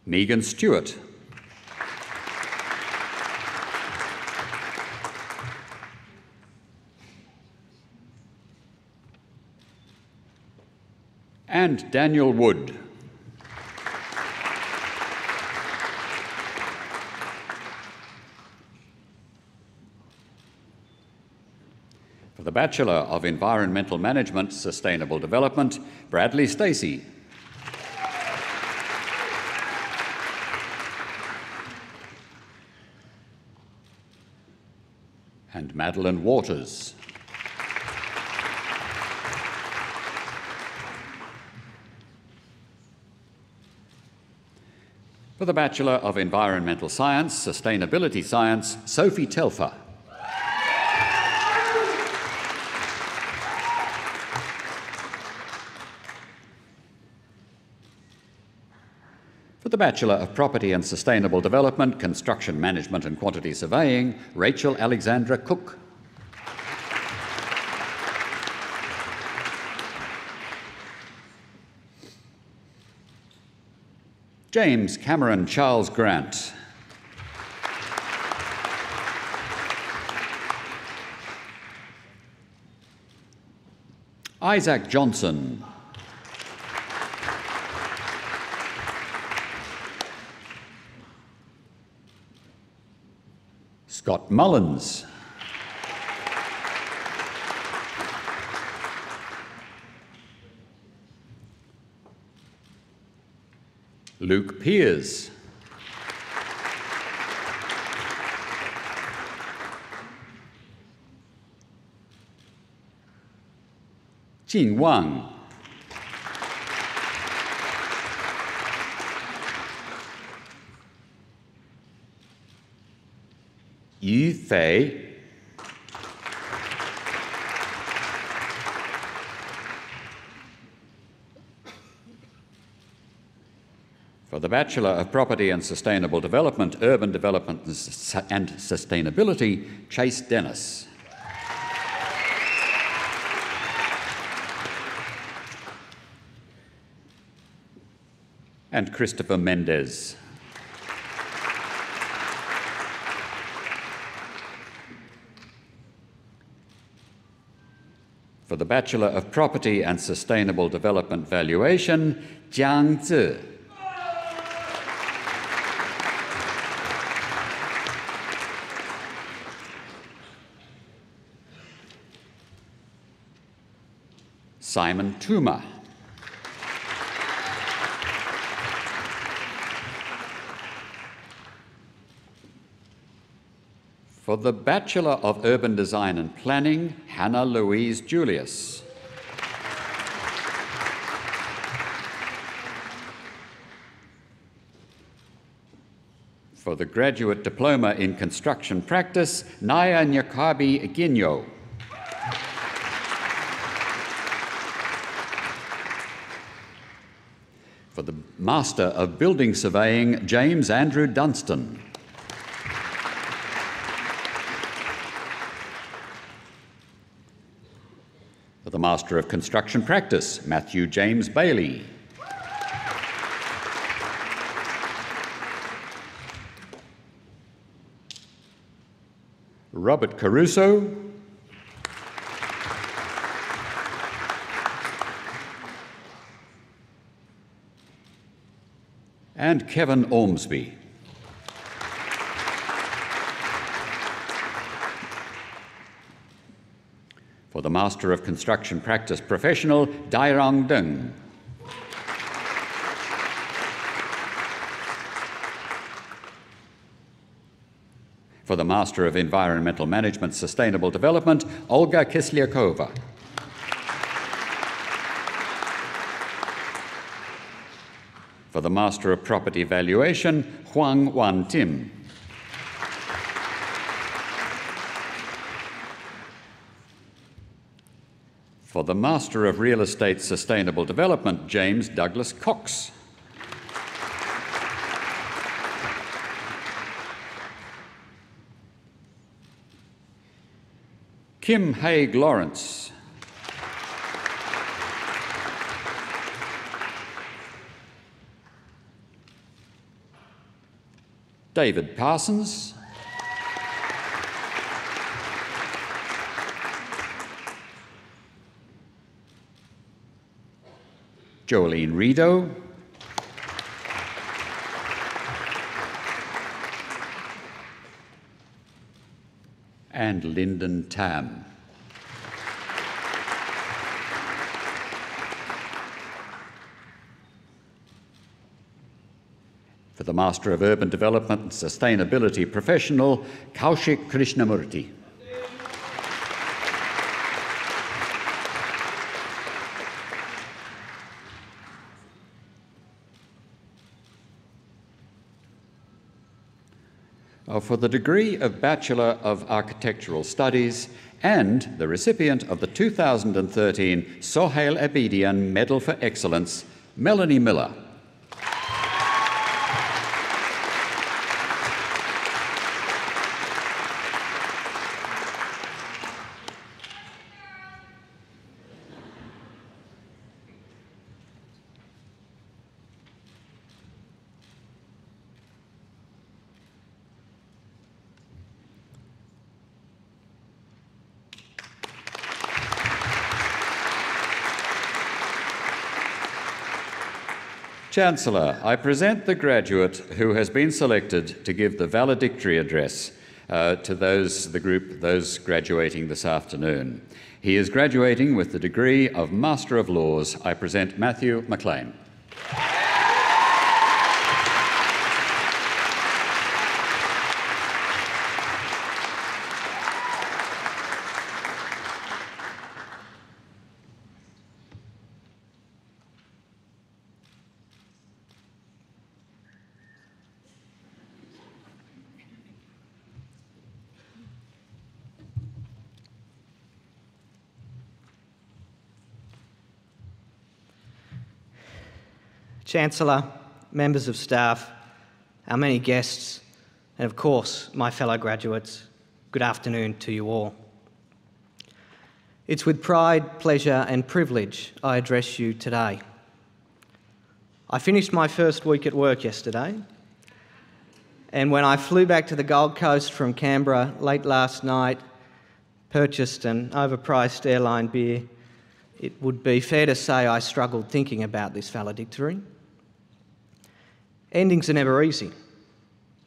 Megan Stewart. And Daniel Wood. For the Bachelor of Environmental Management, Sustainable Development, Bradley Stacey. And Madeline Waters. For the Bachelor of Environmental Science, Sustainability Science, Sophie Telfer. For the Bachelor of Property and Sustainable Development, Construction Management and Quantity Surveying, Rachel Alexandra Cook. James Cameron Charles Grant. Isaac Johnson. Scott Mullins. Luke Pears. Jing Wang. Yu Fei. For the Bachelor of Property and Sustainable Development, Urban Development and Sustainability, Chase Dennis. And Christopher Mendez. For the Bachelor of Property and Sustainable Development Valuation, Jiang Zi. Simon Tuma. For the Bachelor of Urban Design and Planning, Hannah Louise Julius. For the Graduate Diploma in Construction Practice, Naya Nyakabi Ginyo. For the Master of Building Surveying, James Andrew Dunstan. For the Master of Construction Practice, Matthew James Bailey. Robert Caruso. And Kevin Ormsby. For the Master of Construction Practice Professional, Dairong Deng. For the Master of Environmental Management Sustainable Development, Olga Kislyakova. For the Master of Property Valuation, Huang Wan Tim. For the Master of Real Estate Sustainable Development, James Douglas Cox. Kim Haig Lawrence. David Parsons. Jolene Rideau. And Lyndon Tam. For the Master of Urban Development and Sustainability Professional, Kaushik Krishnamurti. For the degree of Bachelor of Architectural Studies and the recipient of the 2013 Sohail Abedian Medal for Excellence, Melanie Miller. Chancellor, I present the graduate who has been selected to give the valedictory address to those graduating this afternoon. He is graduating with the degree of Master of Laws. I present Matthew McLean. Chancellor, members of staff, our many guests, and of course, my fellow graduates, good afternoon to you all. It's with pride, pleasure and privilege I address you today. I finished my first week at work yesterday, and when I flew back to the Gold Coast from Canberra late last night, purchased an overpriced airline beer, it would be fair to say I struggled thinking about this valedictory. Endings are never easy,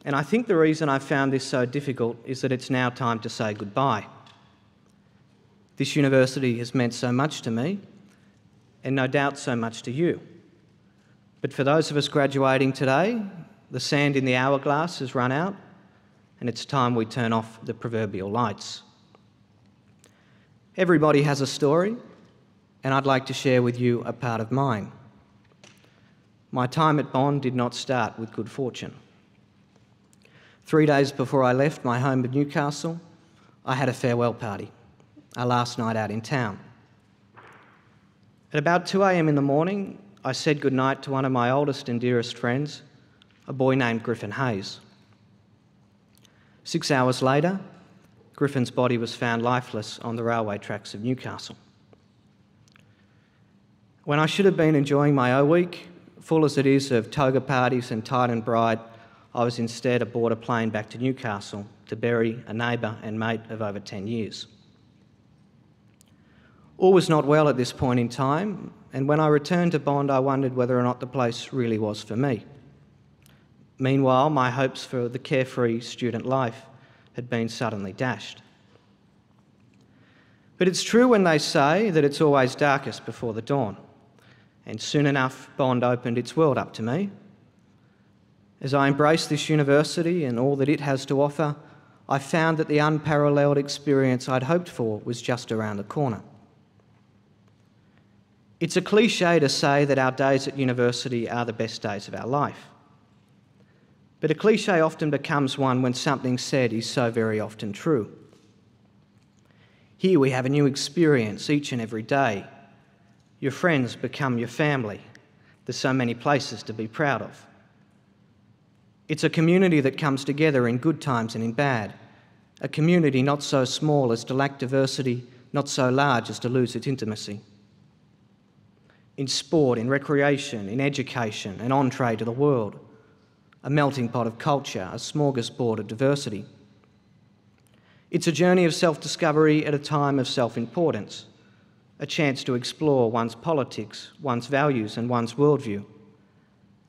and I think the reason I found this so difficult is that it's now time to say goodbye. This university has meant so much to me, and no doubt so much to you. But for those of us graduating today, the sand in the hourglass has run out, and it's time we turn off the proverbial lights. Everybody has a story, and I'd like to share with you a part of mine. My time at Bond did not start with good fortune. 3 days before I left my home in Newcastle, I had a farewell party, our last night out in town. At about 2 a.m. in the morning, I said goodnight to one of my oldest and dearest friends, a boy named Griffin Hayes. 6 hours later, Griffin's body was found lifeless on the railway tracks of Newcastle. When I should have been enjoying my O-week, full as it is of toga parties and tide and bride, I was instead aboard a plane back to Newcastle to bury a neighbour and mate of over 10 years. All was not well at this point in time, and when I returned to Bond, I wondered whether or not the place really was for me. Meanwhile, my hopes for the carefree student life had been suddenly dashed. But it's true when they say that it's always darkest before the dawn, and soon enough Bond opened its world up to me. As I embraced this university and all that it has to offer, I found that the unparalleled experience I'd hoped for was just around the corner. It's a cliche to say that our days at university are the best days of our life. But a cliche often becomes one when something said is so very often true. Here we have a new experience each and every day. Your friends become your family. There's so many places to be proud of. It's a community that comes together in good times and in bad. A community not so small as to lack diversity, not so large as to lose its intimacy. In sport, in recreation, in education, an entree to the world. A melting pot of culture, a smorgasbord of diversity. It's a journey of self-discovery at a time of self-importance, a chance to explore one's politics, one's values and one's worldview,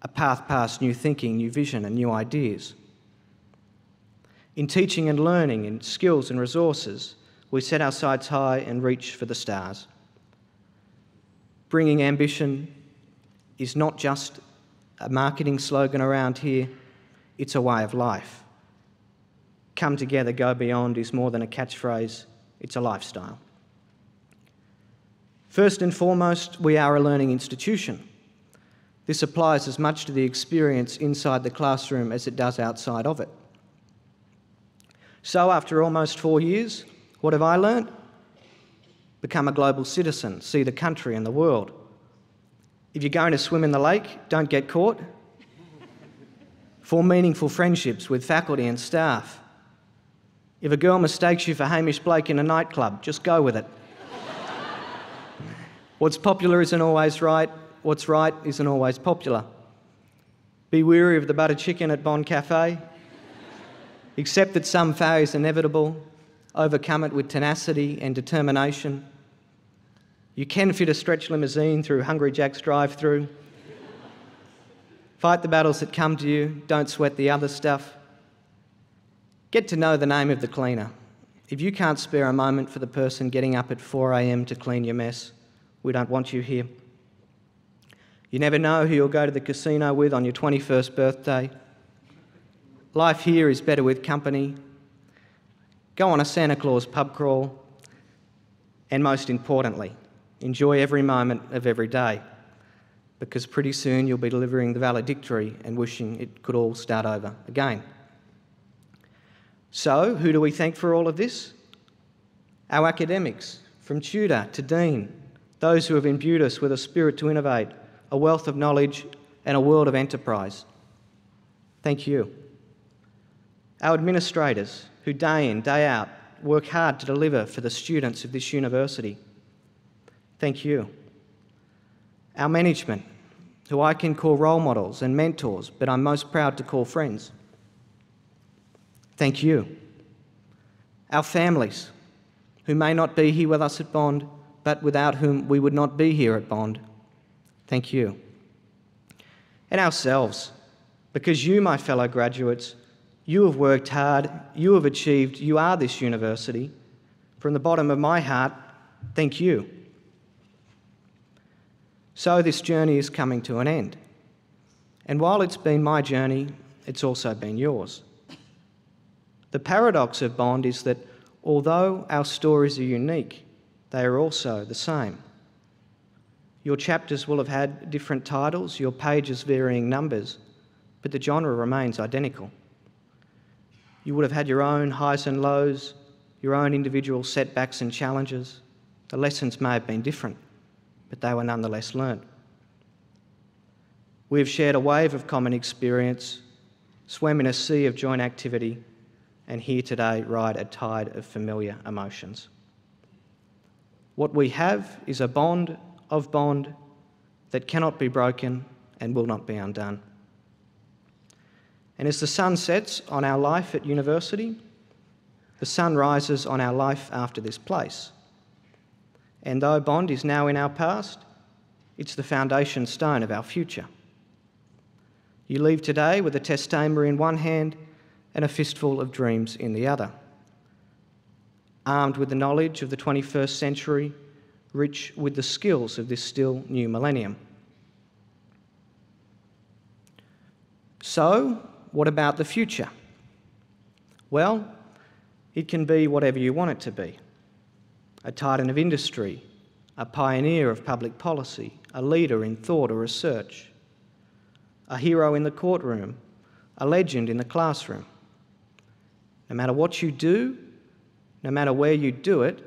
a path past new thinking, new vision and new ideas. In teaching and learning, in skills and resources, we set our sights high and reach for the stars. Bringing ambition is not just a marketing slogan around here, it's a way of life. Come together, go beyond is more than a catchphrase, it's a lifestyle. First and foremost, we are a learning institution. This applies as much to the experience inside the classroom as it does outside of it. So after almost 4 years, what have I learnt? Become a global citizen, see the country and the world. If you're going to swim in the lake, don't get caught. Form meaningful friendships with faculty and staff. If a girl mistakes you for Hamish Blake in a nightclub, just go with it. What's popular isn't always right. What's right isn't always popular. Be wary of the butter chicken at Bond Cafe. Accept that some failure is inevitable. Overcome it with tenacity and determination. You can fit a stretch limousine through Hungry Jack's drive-through. Fight the battles that come to you. Don't sweat the other stuff. Get to know the name of the cleaner. If you can't spare a moment for the person getting up at 4 a.m. to clean your mess, we don't want you here. You never know who you'll go to the casino with on your 21st birthday. Life here is better with company. Go on a Santa Claus pub crawl. And most importantly, enjoy every moment of every day, because pretty soon you'll be delivering the valedictory and wishing it could all start over again. So, who do we thank for all of this? Our academics, from tutor to dean, those who have imbued us with a spirit to innovate, a wealth of knowledge and a world of enterprise. Thank you. Our administrators, who day in, day out, work hard to deliver for the students of this university. Thank you. Our management, who I can call role models and mentors, but I'm most proud to call friends. Thank you. Our families, who may not be here with us at Bond, but without whom we would not be here at Bond. Thank you. And ourselves, because you, my fellow graduates, you have worked hard, you have achieved, you are this university. From the bottom of my heart, thank you. So this journey is coming to an end. And while it's been my journey, it's also been yours. The paradox of Bond is that although our stories are unique, they are also the same. Your chapters will have had different titles, your pages varying numbers, but the genre remains identical. You would have had your own highs and lows, your own individual setbacks and challenges. The lessons may have been different, but they were nonetheless learnt. We have shared a wave of common experience, swam in a sea of joint activity, and here today ride a tide of familiar emotions. What we have is a bond of bond that cannot be broken and will not be undone. And as the sun sets on our life at university, the sun rises on our life after this place. And though bond is now in our past, it's the foundation stone of our future. You leave today with a testamer in one hand and a fistful of dreams in the other, armed with the knowledge of the 21st century, rich with the skills of this still new millennium. So, what about the future? Well, it can be whatever you want it to be. A titan of industry, a pioneer of public policy, a leader in thought or research, a hero in the courtroom, a legend in the classroom. No matter what you do, no matter where you do it,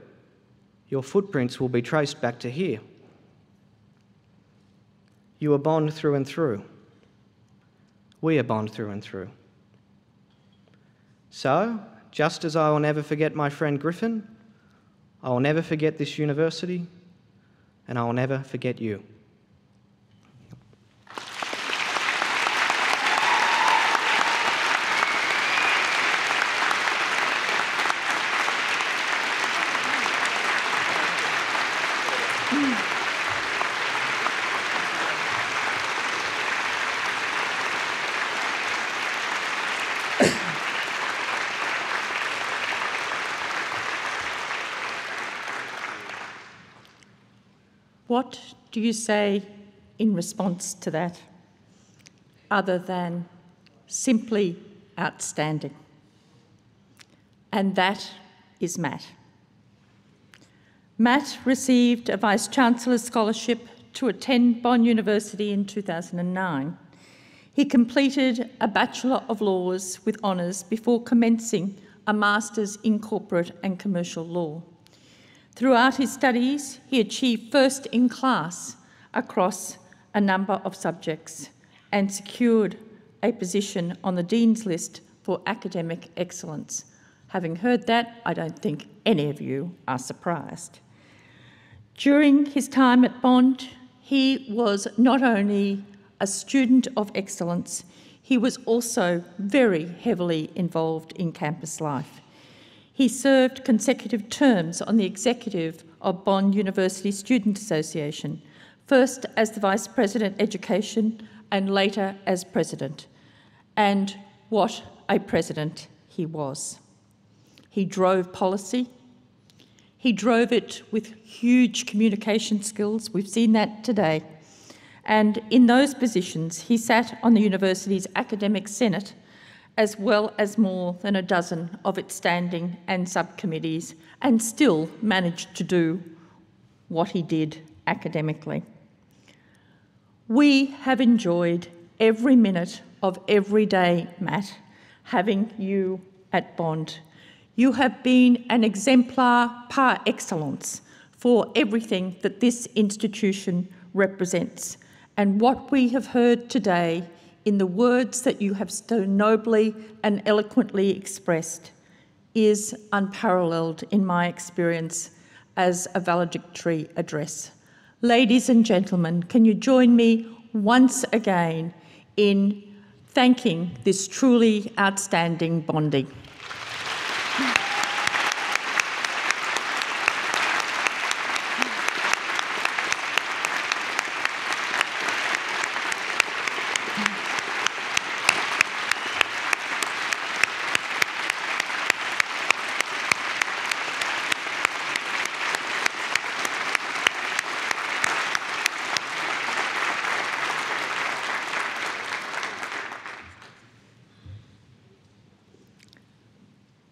your footprints will be traced back to here. You are bond through and through. We are bond through and through. So, just as I will never forget my friend Griffin, I will never forget this university, and I will never forget you. What do you say in response to that, other than simply outstanding? And that is Matt. Matt received a Vice-Chancellor's scholarship to attend Bond University in 2009. He completed a Bachelor of Laws with honours before commencing a Master's in Corporate and Commercial Law. Throughout his studies, he achieved first in class across a number of subjects and secured a position on the Dean's list for academic excellence. Having heard that, I don't think any of you are surprised. During his time at Bond, he was not only a student of excellence, he was also very heavily involved in campus life. He served consecutive terms on the executive of Bond University Student Association, first as the Vice President Education and later as President. And what a president he was. He drove policy. He drove it with huge communication skills. We've seen that today. And in those positions, he sat on the university's academic senate, as well as more than a dozen of its standing and subcommittees, and still managed to do what he did academically. We have enjoyed every minute of every day, Matt, having you at Bond. You have been an exemplar par excellence for everything that this institution represents. And what we have heard today in the words that you have so nobly and eloquently expressed is unparalleled in my experience as a valedictory address. Ladies and gentlemen, can you join me once again in thanking this truly outstanding bonding?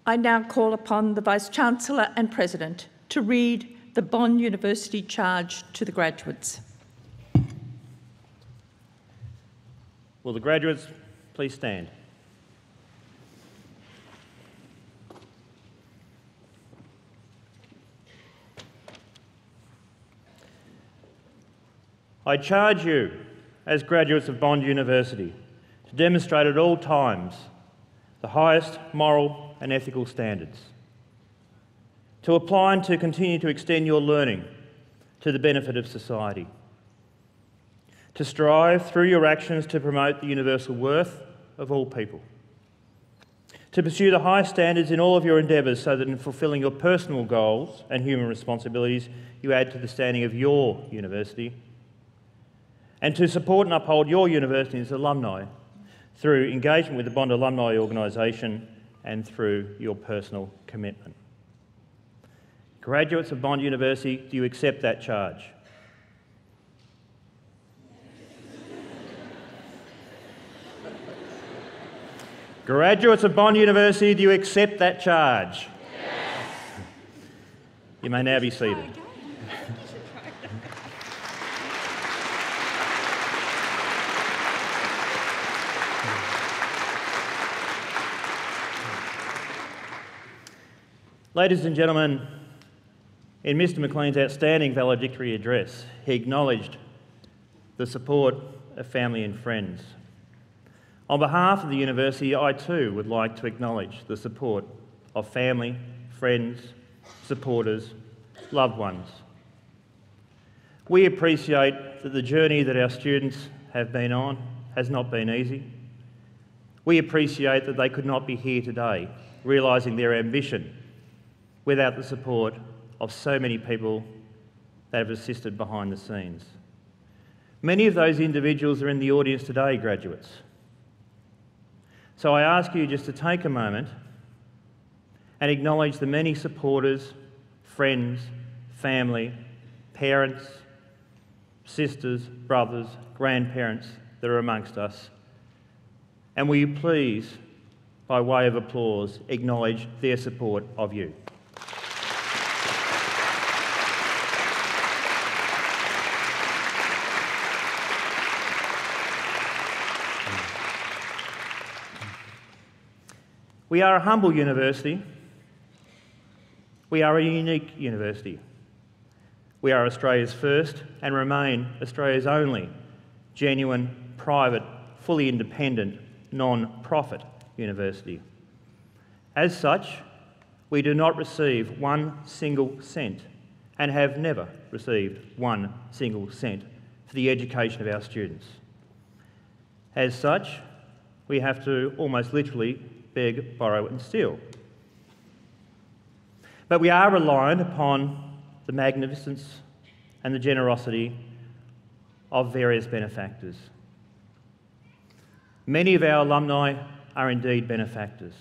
I now call upon the Vice-Chancellor and President to read the Bond University charge to the graduates. Will the graduates please stand? I charge you as graduates of Bond University to demonstrate at all times the highest moral and ethical standards, to apply and to continue to extend your learning to the benefit of society, to strive through your actions to promote the universal worth of all people, to pursue the highest standards in all of your endeavours so that in fulfilling your personal goals and human responsibilities, you add to the standing of your university, and to support and uphold your university's alumni through engagement with the Bond Alumni Organisation and through your personal commitment. Graduates of Bond University, do you accept that charge? Graduates of Bond University, do you accept that charge? Yes. You may now be seated. Ladies and gentlemen, in Mr McLean's outstanding valedictory address, he acknowledged the support of family and friends. On behalf of the University, I too would like to acknowledge the support of family, friends, supporters, loved ones. We appreciate that the journey that our students have been on has not been easy. We appreciate that they could not be here today, realising their ambition without the support of so many people that have assisted behind the scenes. Many of those individuals are in the audience today, graduates. So I ask you just to take a moment and acknowledge the many supporters, friends, family, parents, sisters, brothers, grandparents that are amongst us. And will you please, by way of applause, acknowledge their support of you. We are a humble university. We are a unique university. We are Australia's first and remain Australia's only genuine, private, fully independent, non-profit university. As such, we do not receive 1 single cent and have never received 1 single cent for the education of our students. As such, we have to almost literally beg, borrow and steal. But we are reliant upon the magnificence and the generosity of various benefactors. Many of our alumni are indeed benefactors.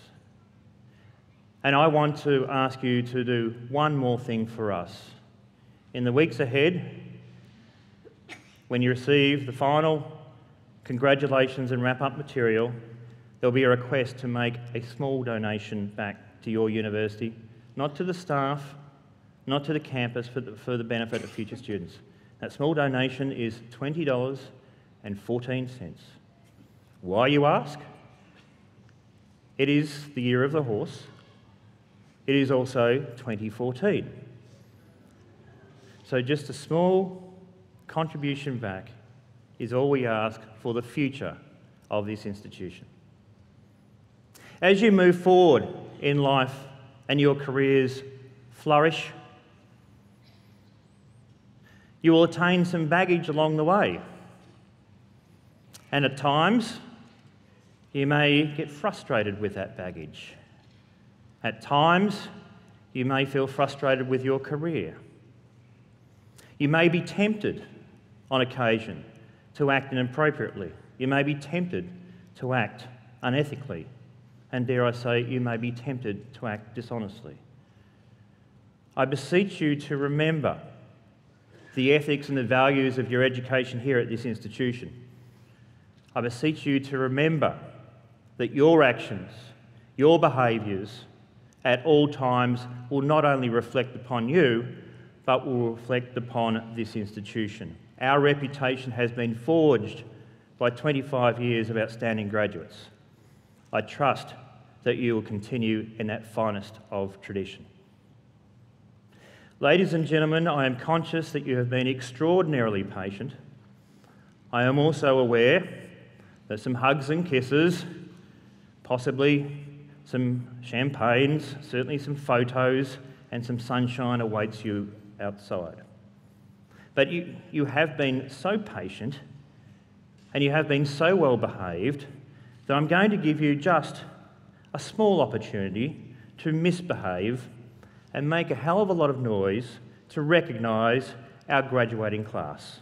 And I want to ask you to do one more thing for us. In the weeks ahead, when you receive the final congratulations and wrap-up material, there'll be a request to make a small donation back to your university, not to the staff, not to the campus, for the benefit of future students. That small donation is $20.14. Why, you ask? It is the year of the horse. It is also 2014. So just a small contribution back is all we ask for the future of this institution. As you move forward in life and your careers flourish, you will attain some baggage along the way. And at times, you may get frustrated with that baggage. At times, you may feel frustrated with your career. You may be tempted on occasion to act inappropriately. You may be tempted to act unethically. And dare I say, you may be tempted to act dishonestly. I beseech you to remember the ethics and the values of your education here at this institution. I beseech you to remember that your actions, your behaviours at all times will not only reflect upon you, but will reflect upon this institution. Our reputation has been forged by 25 years of outstanding graduates. I trust that you will continue in that finest of tradition. Ladies and gentlemen, I am conscious that you have been extraordinarily patient. I am also aware that some hugs and kisses, possibly some champagnes, certainly some photos and some sunshine awaits you outside. But you have been so patient and you have been so well behaved that I'm going to give you just a small opportunity to misbehave and make a hell of a lot of noise to recognise our graduating class.